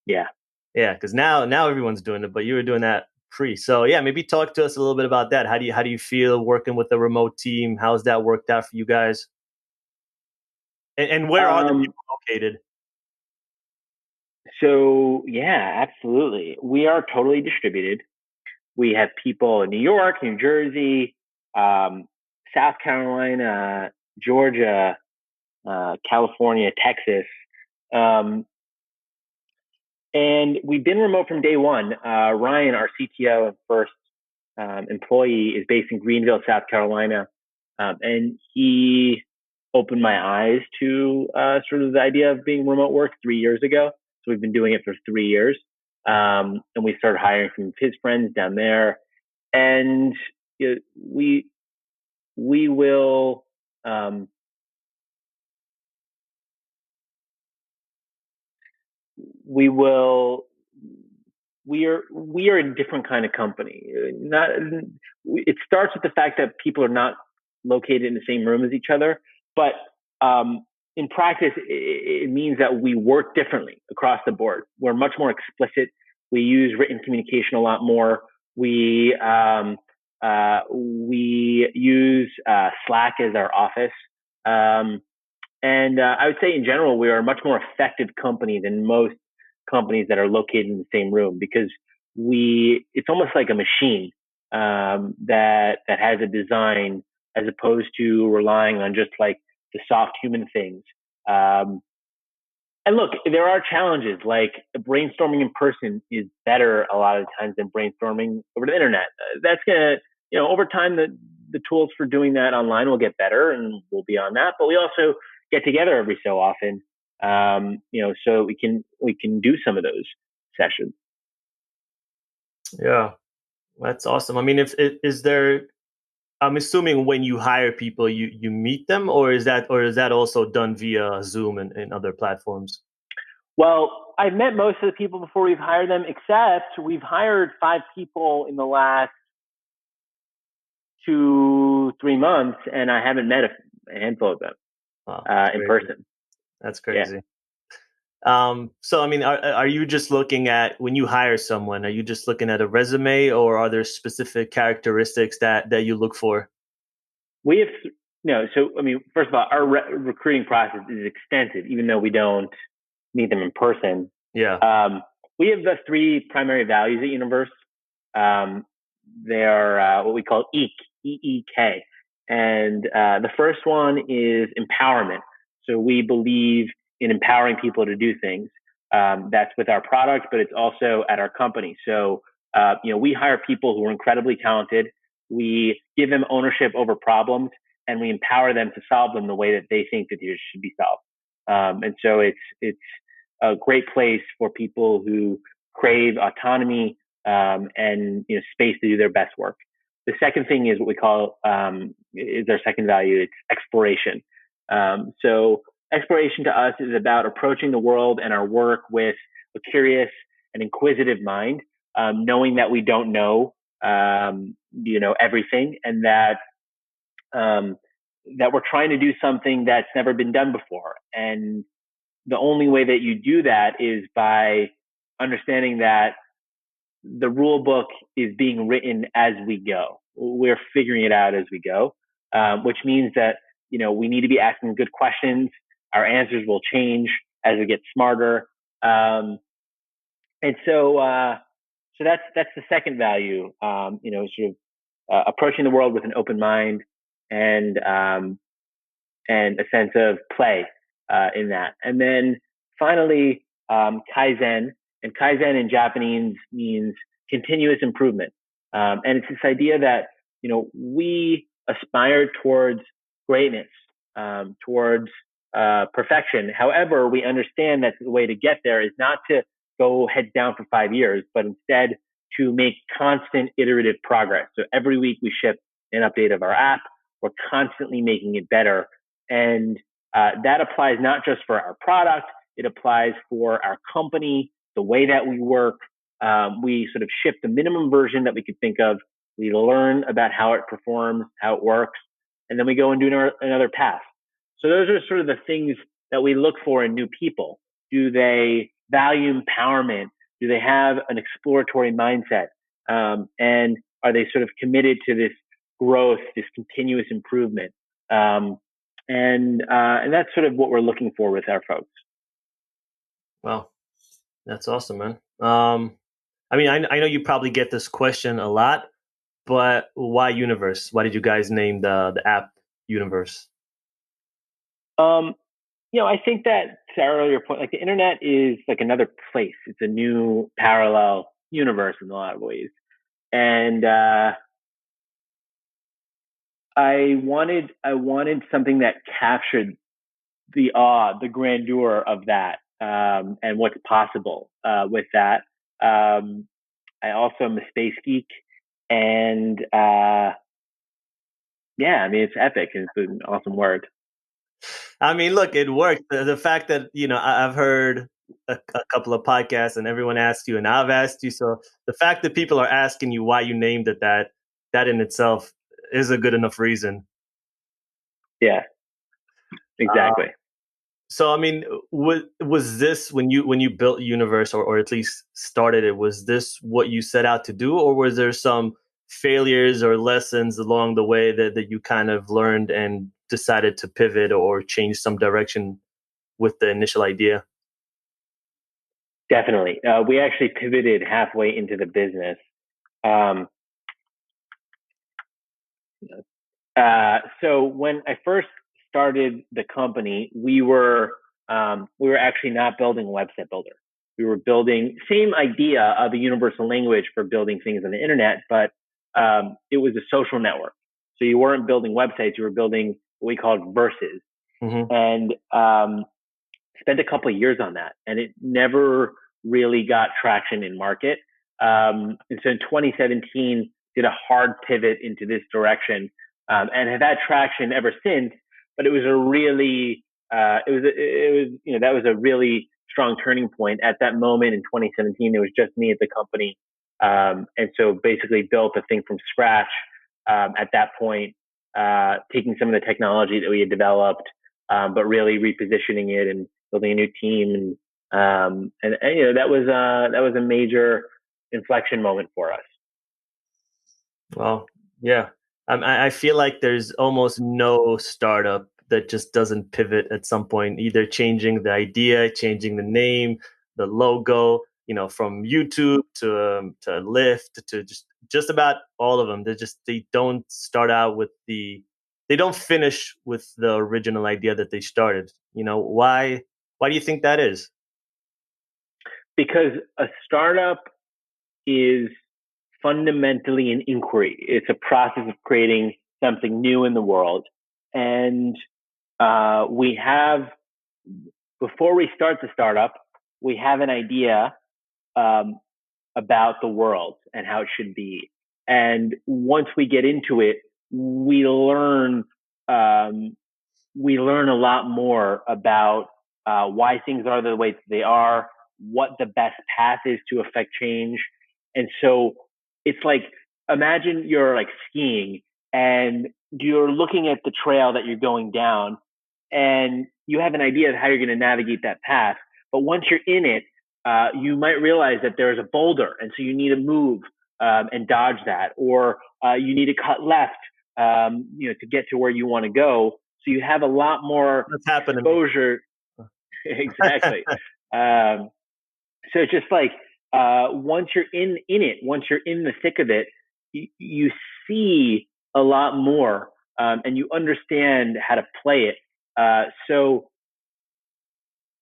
Yeah. Yeah, because now everyone's doing it, but you were doing that pre. So yeah, maybe talk to us a little bit about that. How do you feel working with a remote team? How's that worked out for you guys? And where are the people located? So yeah, absolutely. We are totally distributed. We have people in New York, New Jersey, South Carolina, Georgia, California, Texas. And we've been remote from day one. Ryan, our CTO and first employee, is based in Greenville, South Carolina. And he opened my eyes to sort of the idea of being remote work 3 years ago. So we've been doing it for 3 years. And we started hiring from his friends down there. And we will we will we are a different kind of company. Not It starts with the fact that people are not located in the same room as each other, but in practice, it means that we work differently across the board. We're much more explicit. We use written communication a lot more. We use Slack as our office. And I would say in general, we are a much more effective company than most companies that are located in the same room, because it's almost like a machine that has a design, as opposed to relying on just like the soft human things. And look, there are challenges, like brainstorming in person is better a lot of times than brainstorming over the internet. That's going to, over time, the tools for doing that online will get better, and we'll be on that. But we also get together every so often, so we can do some of those sessions. Yeah, that's awesome. I mean, if is there, I'm assuming when you hire people, you meet them, or is that also done via Zoom and other platforms? Well, I've met most of the people before we've hired them, except we've hired 5 people in the last 2-3 months, and I haven't met a handful of them in person. That's crazy. Yeah. So I mean, are you just looking at, when you hire someone, are you just looking at a resume, or are there specific characteristics that you look for? We have no. So I mean, first of all, our recruiting process is extensive, even though we don't meet them in person. Yeah. We have the 3 primary values at Universe. They are what we call EEK, EEK. And the first one is empowerment. So we believe in empowering people to do things. That's with our product, but it's also at our company. So, we hire people who are incredibly talented. We give them ownership over problems, and we empower them to solve them the way that they think that they should be solved. And so it's a great place for people who crave autonomy, and space to do their best work. The second thing is what we call is our second value. It's exploration. So exploration to us is about approaching the world and our work with a curious and inquisitive mind, knowing that we don't know everything, and that we're trying to do something that's never been done before. And the only way that you do that is by understanding that the rule book is being written as we go. We're figuring it out as we go, which means that we need to be asking good questions. Our answers will change as we get smarter. And so that's the second value. Sort of approaching the world with an open mind and a sense of play in that. And then finally, Kaizen. And Kaizen in Japanese means continuous improvement. And it's this idea that, we aspire towards greatness, towards perfection. However, we understand that the way to get there is not to go head down for 5 years, but instead to make constant iterative progress. So every week we ship an update of our app. We're constantly making it better. And that applies not just for our product, it applies for our company, the way that we work. We sort of ship the minimum version that we could think of. We learn about how it performs, how it works, and then we go and do another path. So those are sort of the things that we look for in new people. Do they value empowerment? Do they have an exploratory mindset? And are they sort of committed to this growth, this continuous improvement? And that's sort of what we're looking for with our folks. Wow, that's awesome, man. I mean, I know you probably get this question a lot, but why Universe? Why did you guys name the app Universe? I think that to our earlier point, like the internet is like another place. It's a new parallel universe in a lot of ways. And I wanted something that captured the awe, the grandeur of that, and what's possible with that. I also am a space geek, and it's epic. It's an awesome word. I mean, look, it worked. The fact that, I've heard a couple of podcasts and everyone asked you and I've asked you. So the fact that people are asking you why you named it that in itself is a good enough reason. Yeah, exactly. So, I mean, was this when you built Universe or at least started it, was this what you set out to do? Or was there some failures or lessons along the way that you kind of learned and decided to pivot or change some direction with the initial idea? Definitely. We actually pivoted halfway into the business. So when I first started the company, we were actually not building a website builder. We were building same idea of a universal language for building things on the internet, but it was a social network. So you weren't building websites; you were building what we called verses, and spent a couple of years on that, and it never really got traction in market. And so in 2017, did a hard pivot into this direction, and have had traction ever since. But it was a really, that was a really strong turning point at that moment in 2017. It was just me at the company, and so basically built a thing from scratch at that point, taking some of the technology that we had developed, but really repositioning it and building a new team. And that was a major inflection moment for us. Well, yeah. I feel like there's almost no startup that just doesn't pivot at some point, either changing the idea, changing the name, the logo, from YouTube to Lyft to just about all of them. They don't start out they don't finish with the original idea that they started. Why do you think that is? Because a startup is fundamentally an inquiry. It's a process of creating something new in the world. And before we start the startup, we have an idea about the world and how it should be. And once we get into it, we learn a lot more about why things are the way they are, what the best path is to affect change. And so it's like, imagine you're like skiing and you're looking at the trail that you're going down and you have an idea of how you're going to navigate that path. But once you're in it, you might realize that there's a boulder. And so you need to move and dodge that, or you need to cut left, to get to where you want to go. So you have a lot more That's happened to me. exposure. Exactly. Um, so it's just like once you're in it, once you're in the thick of it, you see a lot more, and you understand how to play it. So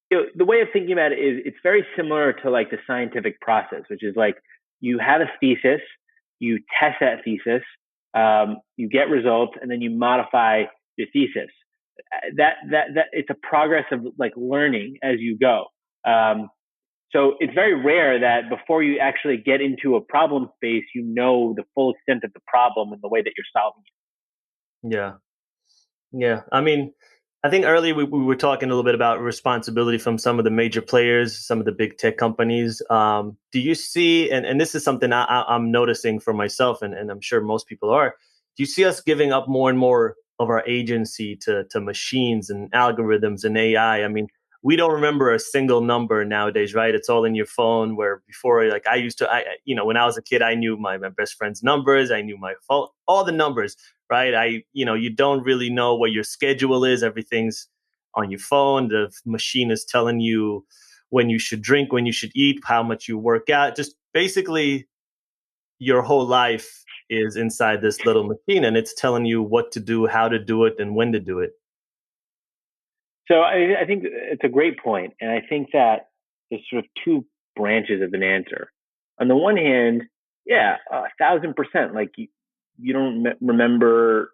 the way of thinking about it is it's very similar to like the scientific process, which is like you have a thesis, you test that thesis, you get results, and then you modify your thesis. That it's a progress of like learning as you go. Um, so it's very rare that before you actually get into a problem space, you know the full extent of the problem and the way that you're solving Yeah. Yeah, I mean, I think earlier we were talking a little bit about responsibility from some of the major players, some of the big tech companies. Do you see, and this is something I'm noticing for myself, and I'm sure most people are, do you see us giving up more and more of our agency to machines and algorithms and AI? I mean, we don't remember a single number nowadays, right? It's all in your phone. Where before, like I used to, when I was a kid, I knew my best friend's numbers, I knew my phone, all the numbers, right? You don't really know what your schedule is. Everything's on your phone. The machine is telling you when you should drink, when you should eat, how much you work out. Just basically your whole life is inside this little machine, and it's telling you what to do, how to do it, and when to do it. So I think it's a great point, and I think that there's sort of two branches of an answer. On the one hand, yeah, 1,000%. Like you don't remember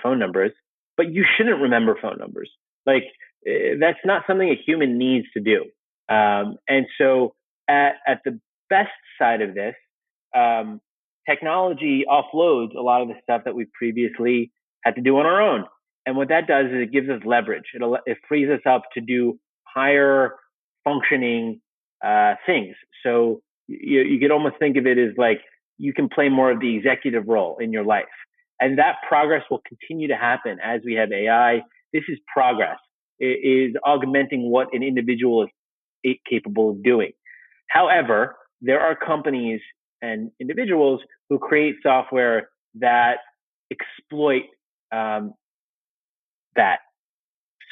phone numbers, but you shouldn't remember phone numbers. Like that's not something a human needs to do. And so at the best side of this, um, technology offloads a lot of the stuff that we previously had to do on our own. And what that does is it gives us leverage. It frees us up to do higher functioning things. So you could almost think of it as like you can play more of the executive role in your life. And that progress will continue to happen as we have AI. This is progress. It is augmenting what an individual is capable of doing. However, there are companies and individuals who create software that exploit um, that.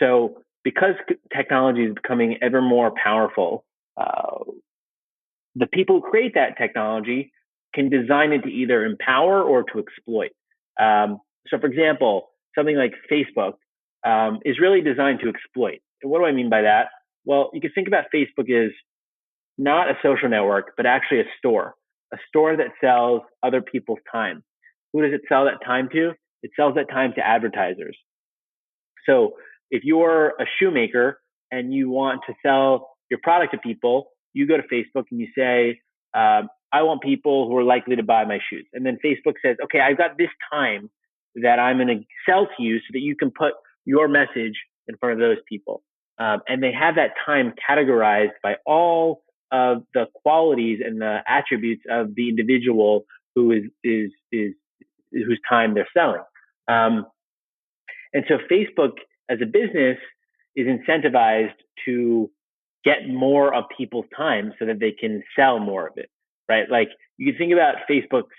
So because technology is becoming ever more powerful, the people who create that technology can design it to either empower or to exploit. So, for example, something like Facebook is really designed to exploit. And what do I mean by that? Well, you can think about Facebook as not a social network, but actually a store that sells other people's time. Who does it sell that time to? It sells that time to advertisers. So if you're a shoemaker and you want to sell your product to people, you go to Facebook and you say, I want people who are likely to buy my shoes. And then Facebook says, okay, I've got this time that I'm going to sell to you so that you can put your message in front of those people. And they have that time categorized by all of the qualities and the attributes of the individual who is whose time they're selling. And so Facebook as a business is incentivized to get more of people's time so that they can sell more of it, right? Like you can think about Facebook's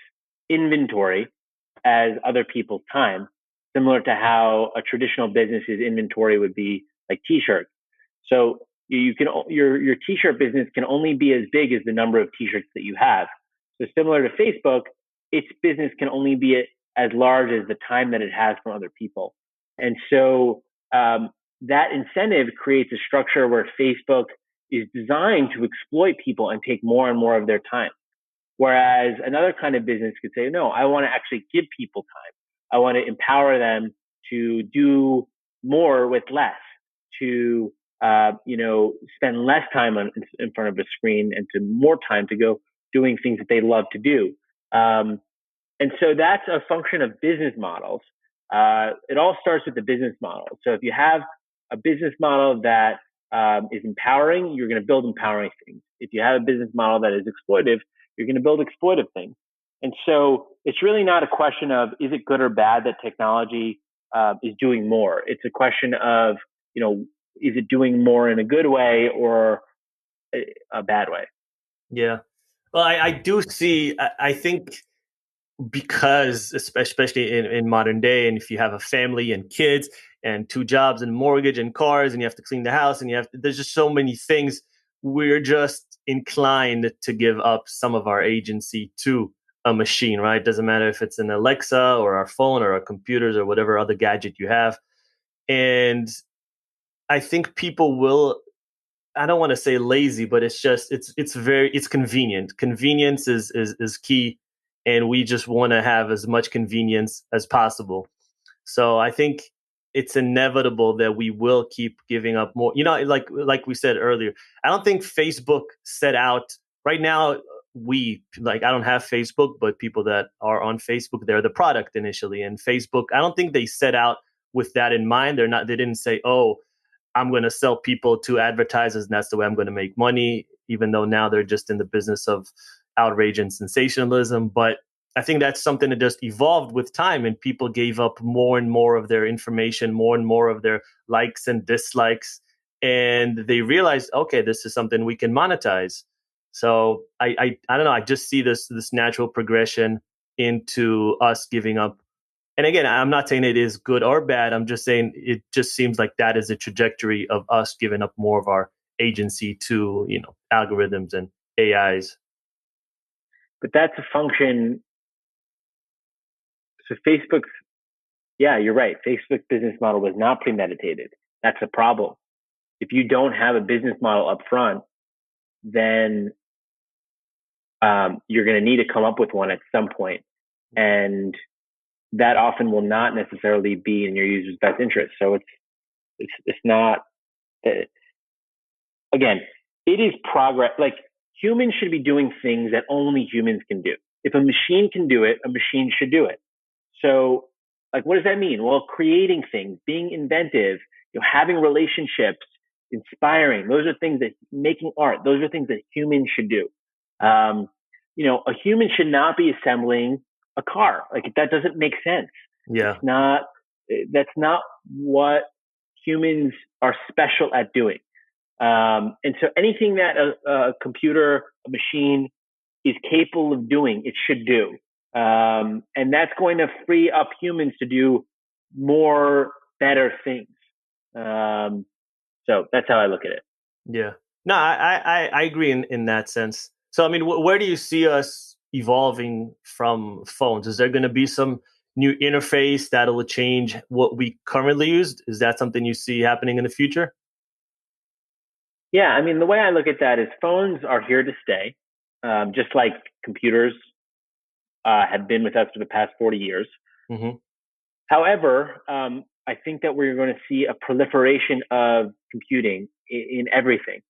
inventory as other people's time, similar to how a traditional business's inventory would be like t-shirts. So you can your t-shirt business can only be as big as the number of t-shirts that you have. So similar to Facebook, its business can only be as large as the time that it has from other people. And so that incentive creates a structure where Facebook is designed to exploit people and take more and more of their time. Whereas another kind of business could say, no, I want to actually give people time. I want to empower them to do more with less, to spend less time in front of a screen and to more time to go doing things that they love to do. And so that's a function of business models. It all starts with the business model. So if you have a business model that is empowering, you're going to build empowering things. If you have a business model that is exploitive, you're going to build exploitive things. And so it's really not a question of is it good or bad that technology is doing more. It's a question of, is it doing more in a good way or a bad way? Yeah. Well, I do see. I think because especially in modern day, and if you have a family and kids and two jobs and mortgage and cars and you have to clean the house and there's just so many things, we're just inclined to give up some of our agency to a machine, right? Doesn't matter if it's an Alexa or our phone or our computers or whatever other gadget you have. And I think people will, I don't want to say lazy, but it's convenient. Convenience is key, and we just want to have as much convenience as possible. So I think it's inevitable that we will keep giving up more. Like we said earlier, I don't think Facebook set out right now. I don't have Facebook, but people that are on Facebook, they're the product initially, and Facebook, I don't think they set out with that in mind. They didn't say, oh, I'm going to sell people to advertisers, and that's the way I'm going to make money, even though now they're just in the business of outrage and sensationalism. But I think that's something that just evolved with time, and people gave up more and more of their information, more and more of their likes and dislikes. And they realized, okay, this is something we can monetize. So I don't know. I just see this natural progression into us giving up. And again, I'm not saying it is good or bad. I'm just saying it just seems like that is a trajectory of us giving up more of our agency to, algorithms and AIs. But that's a function. So Facebook's, yeah, you're right. Facebook business model was not premeditated. That's a problem. If you don't have a business model up front, then you're going to need to come up with one at some point. And that often will not necessarily be in your user's best interest. So it's not, again, it is progress. Like, humans should be doing things that only humans can do. If a machine can do it, a machine should do it. So, like, what does that mean? Well, creating things, being inventive, having relationships, inspiring. Those are things that, making art. Those are things that humans should do. A human should not be assembling a car. Like, that doesn't make sense. Yeah. That's not what humans are special at doing. And so anything that a computer, a machine is capable of doing, it should do. And that's going to free up humans to do more, better things. So that's how I look at it. Yeah. No, I agree in that sense. So, I mean, where do you see us evolving from phones? Is there going to be some new interface that'll change what we currently use? Is that something you see happening in the future? Yeah, I mean, the way I look at that is phones are here to stay, just like computers have been with us for the past 40 years. Mm-hmm. However, I think that we're going to see a proliferation of computing in everything.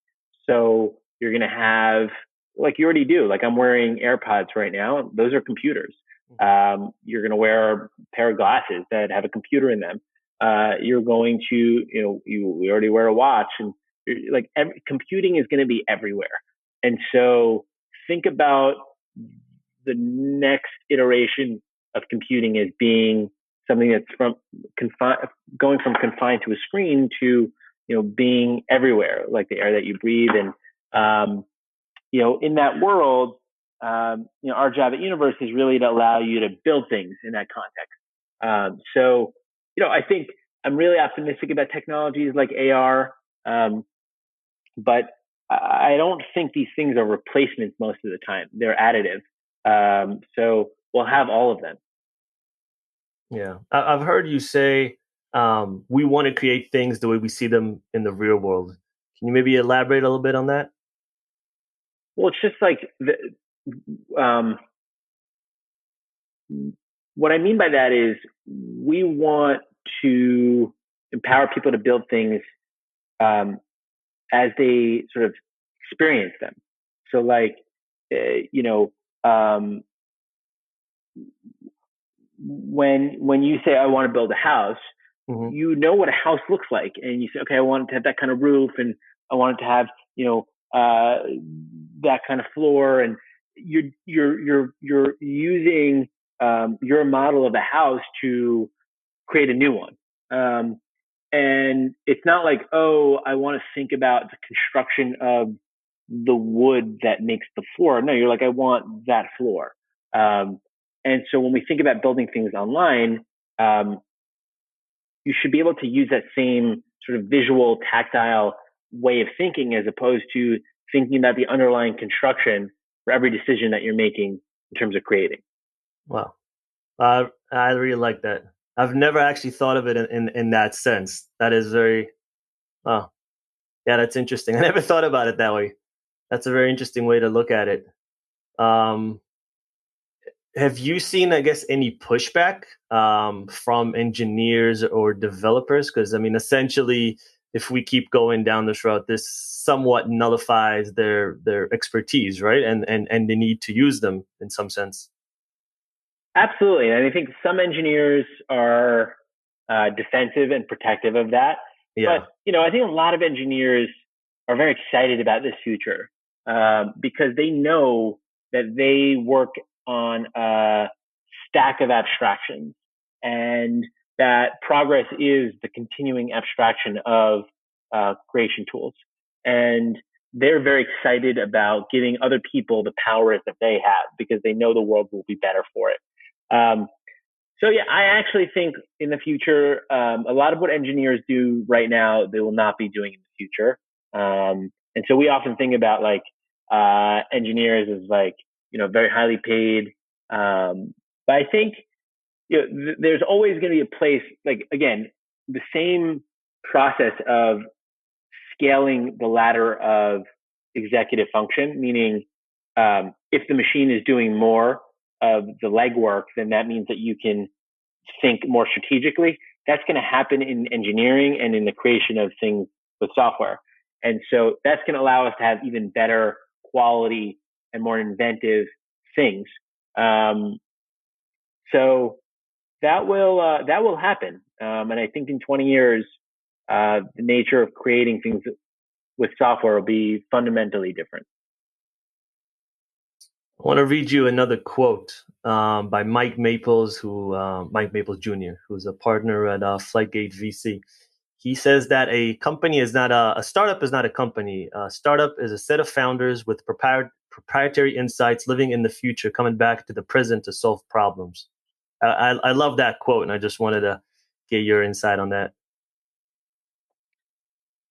So you're going to have, like you already do, like I'm wearing AirPods right now. Those are computers. You're going to wear a pair of glasses that have a computer in them. You're going to, we already wear a watch, and like computing is going to be everywhere. And so think about the next iteration of computing as being something that's going from confined to a screen to being everywhere, like the air that you breathe. And in that world, our job at Universe is really to allow you to build things in that context. So I think I'm really optimistic about technologies like AR, but I don't think these things are replacements most of the time. They're additive. So we'll have all of them. Yeah. I've heard you say we want to create things the way we see them in the real world. Can you maybe elaborate a little bit on that? Well, it's just like what I mean by that is we want to empower people to build things as they sort of experience them. So, like, when you say I want to build a house, Mm-hmm. you know what a house looks like, and you say, okay, I want it to have that kind of roof, and I want it to have that kind of floor, and you're using your model of a house to create a new one. And it's not like, oh, I want to think about the construction of the wood that makes the floor. No, you're like, I want that floor. And so when we think about building things online, you should be able to use that same sort of visual, tactile way of thinking as opposed to thinking about the underlying construction for every decision that you're making in terms of creating. Wow. I really like that. I've never actually thought of it in that sense. That is very, oh, yeah, that's interesting. I never thought about it that way. That's a very interesting way to look at it. Um, have you seen, I guess, any pushback from engineers or developers? Because I mean, essentially, if we keep going down this route, this somewhat nullifies their expertise, right? And the need to use them in some sense. Absolutely. And I think some engineers are defensive and protective of that. But, Yeah. I think a lot of engineers are very excited about this future because they know that they work on a stack of abstractions and that progress is the continuing abstraction of creation tools. And they're very excited about giving other people the powers that they have because they know the world will be better for it. Um, so yeah, I actually think in the future, a lot of what engineers do right now, they will not be doing in the future. And so we often think about like engineers as like very highly paid. But I think there's always going to be a place. Like again, the same process of scaling the ladder of executive function, meaning if the machine is doing more of the legwork, then that means that you can think more strategically. That's going to happen in engineering and in the creation of things with software. And so that's going to allow us to have even better quality and more inventive things. So that will happen. And I think in 20 years, the nature of creating things with software will be fundamentally different. I want to read you another quote by Mike Maples, Mike Maples Jr., who's a partner at Flightgate VC. He says that a company is not a startup is not a company. A startup is a set of founders with proprietary insights living in the future, coming back to the present to solve problems. I love that quote, and I just wanted to get your insight on that.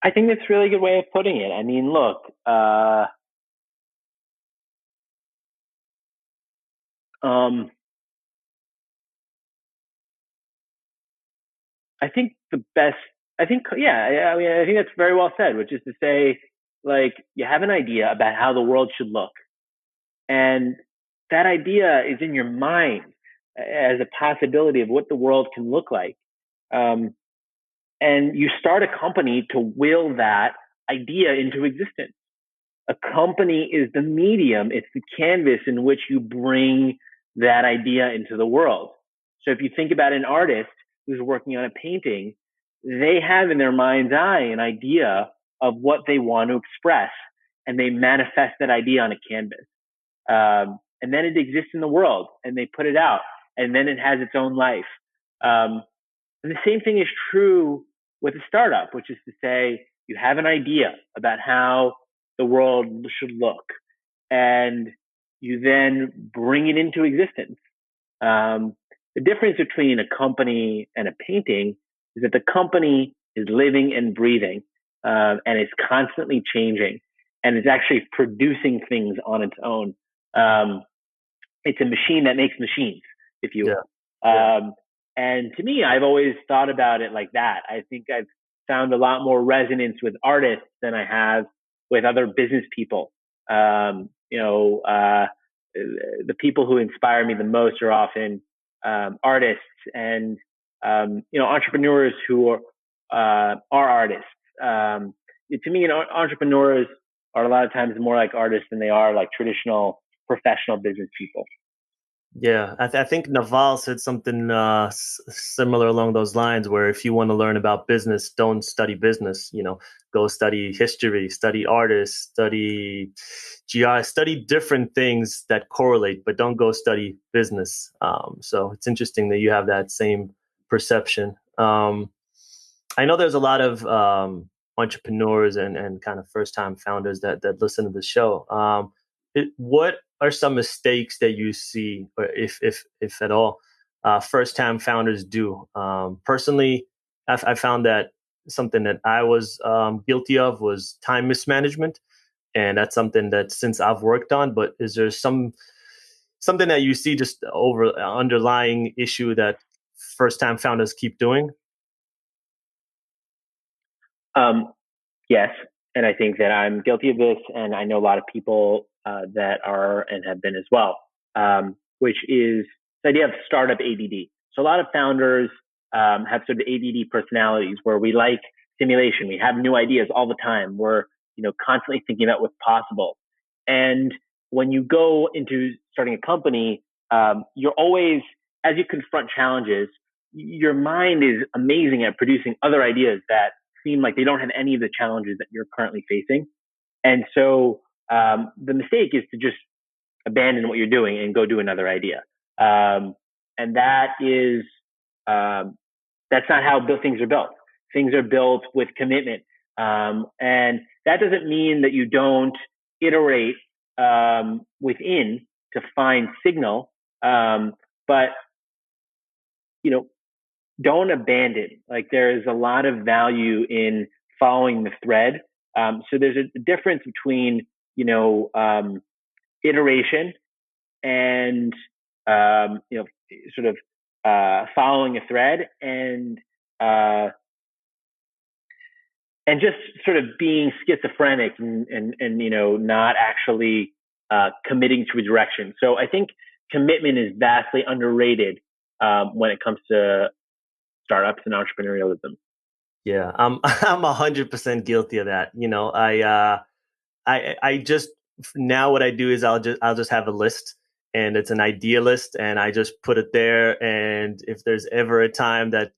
I think that's a really good way of putting it. I mean, look, I think the best, I think, yeah, I mean, I think that's very well said, which is to say, like, you have an idea about how the world should look. And that idea is in your mind as a possibility of what the world can look like. Um, and you start a company to will that idea into existence. A company is the medium, it's the canvas in which you bring that idea into the world. So if you think about an artist who's working on a painting, they have in their mind's eye an idea of what they want to express, and they manifest that idea on a canvas. And then it exists in the world, and they put it out, and then it has its own life. Um, and the same thing is true with a startup, which is to say, you have an idea about how the world should look, and you then bring it into existence. The difference between a company and a painting is that the company is living and breathing, and it's constantly changing, and it's actually producing things on its own. Um, it's a machine that makes machines, if you Yeah, will. yeah, And to me, I've always thought about it like that. I think I've found a lot more resonance with artists than I have with other business people. The people who inspire me the most are often artists and entrepreneurs who are artists. To me, entrepreneurs are a lot of times more like artists than they are like traditional professional business people. yeah. I think Naval said something similar along those lines, where if you want to learn about business, don't study business. Go study history, study artists, study GI, study different things that correlate, but don't go study business. So it's interesting that you have that same perception. I know there's a lot of entrepreneurs and kind of first time founders that listen to the show. what are some mistakes that you see, or if at all, first time founders do? Personally, I found that something that I was guilty of was time mismanagement, and that's something that since I've worked on. But is there something that you see just over underlying issue that first time founders keep doing? Um, yes, and I think that I'm guilty of this, and I know a lot of people that are and have been as well, which is the idea of startup ADD. So a lot of founders have sort of ADD personalities where we like stimulation. We have new ideas all the time. We're constantly thinking about what's possible. And when you go into starting a company, you're always, as you confront challenges, your mind is amazing at producing other ideas that seem like they don't have any of the challenges that you're currently facing. And so the mistake is to just abandon what you're doing and go do another idea. And that is, that's not how things are built. Things are built with commitment. And that doesn't mean that you don't iterate within to find signal. But, don't abandon. Like there is a lot of value in following the thread. So there's a difference between, iteration and, sort of following a thread and just sort of being schizophrenic and not actually committing to a direction. So I think commitment is vastly underrated when it comes to startups and entrepreneurialism. Yeah, I'm 100% guilty of that. I just now what I do is I'll just have a list, and it's an idea list, and I just put it there. And if there's ever a time that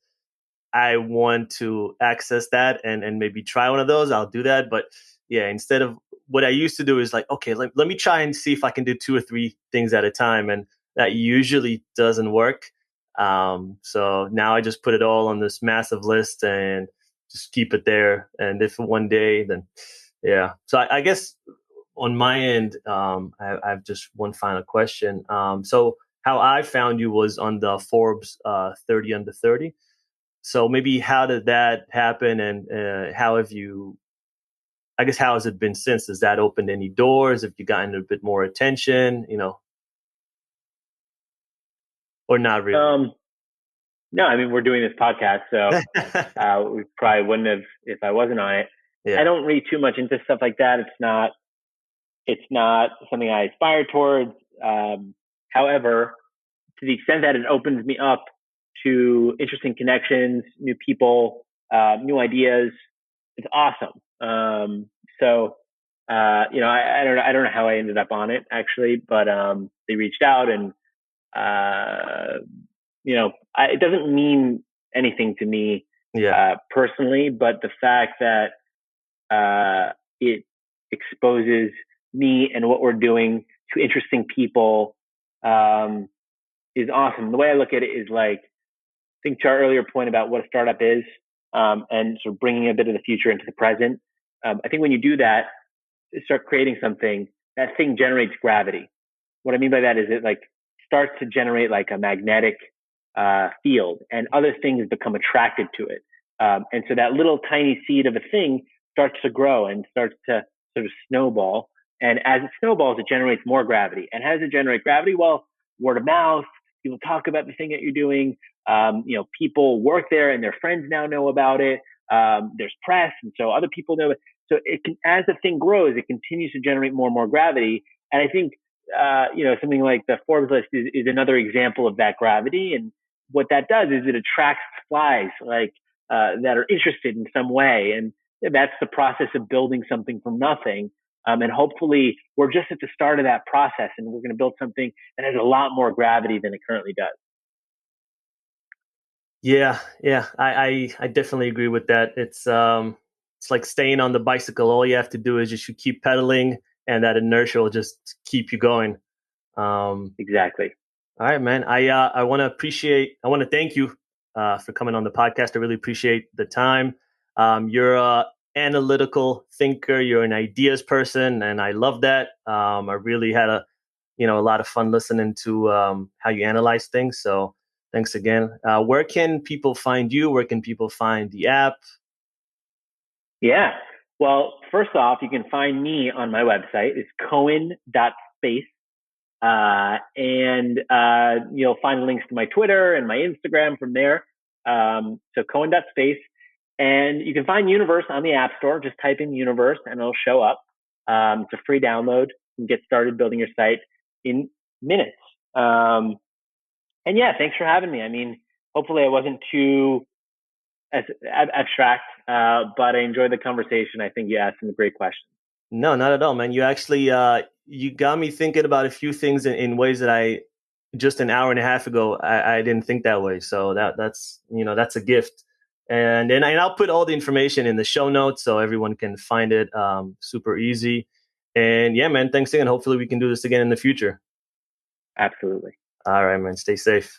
I want to access that and maybe try one of those, I'll do that. But yeah, instead of what I used to do is like, okay, let me try and see if I can do two or three things at a time. And that usually doesn't work. So now I just put it all on this massive list and just keep it there. And if one day, then yeah. So I guess on my end, I have just one final question. So how I found you was on the Forbes 30 under 30. So maybe how did that happen, and how have you? I guess how has it been since? Has that opened any doors? Have you gotten a bit more attention? Or not really? No, I mean we're doing this podcast, so we probably wouldn't have if I wasn't on it. I Yeah, don't read too much into stuff like that. It's not something I aspire towards. However, to the extent that it opens me up to interesting connections, new people, new ideas, it's awesome. So, I don't know how I ended up on it actually, but they reached out and uh, it doesn't mean anything to me yeah, personally, but the fact that it exposes me and what we're doing to interesting people um, is awesome. The way I look at it is like, think to our earlier point about what a startup is and sort of bringing a bit of the future into the present. I think when you do that, start creating something, that thing generates gravity. What I mean by that is it like starts to generate like a magnetic field, and other things become attracted to it. And so that little tiny seed of a thing starts to grow and starts to sort of snowball. And as it snowballs, it generates more gravity. And how does it generate gravity? Well, word of mouth. People talk about the thing that you're doing. People work there, and their friends now know about it. There's press, and so other people know it. So it can, as the thing grows, it continues to generate more and more gravity. And I think something like the Forbes list is another example of that gravity. And what that does is it attracts flies like that are interested in some way. And that's the process of building something from nothing. And hopefully we're just at the start of that process, and we're going to build something that has a lot more gravity than it currently does. yeah, yeah. I definitely agree with that. It's like staying on the bicycle. All you have to do is just you keep pedaling, and that inertia will just keep you going. Um, Exactly. All right, man. I want to I want to thank you for coming on the podcast. I really appreciate the time. You're analytical thinker. You're an ideas person, and I love that. I really had a lot of fun listening to how you analyze things. So thanks again. Where can people find you? Where can people find the app? Yeah. Well, first off, you can find me on my website. It's Cohen.space. And you'll find links to my Twitter and my Instagram from there. So Cohen.space. And you can find Universe on the App Store. Just type in Universe and it'll show up. It's a free download. You can get started building your site in minutes. And yeah, thanks for having me. I mean, hopefully I wasn't too abstract, but I enjoyed the conversation. I think you asked some great questions. No, not at all, man. You actually you got me thinking about a few things in ways that I just an hour and a half ago I didn't think that way. So that's a gift. And I'll put all the information in the show notes so everyone can find it super easy. And yeah, man, thanks again. Hopefully we can do this again in the future. Absolutely. All right, man. Stay safe.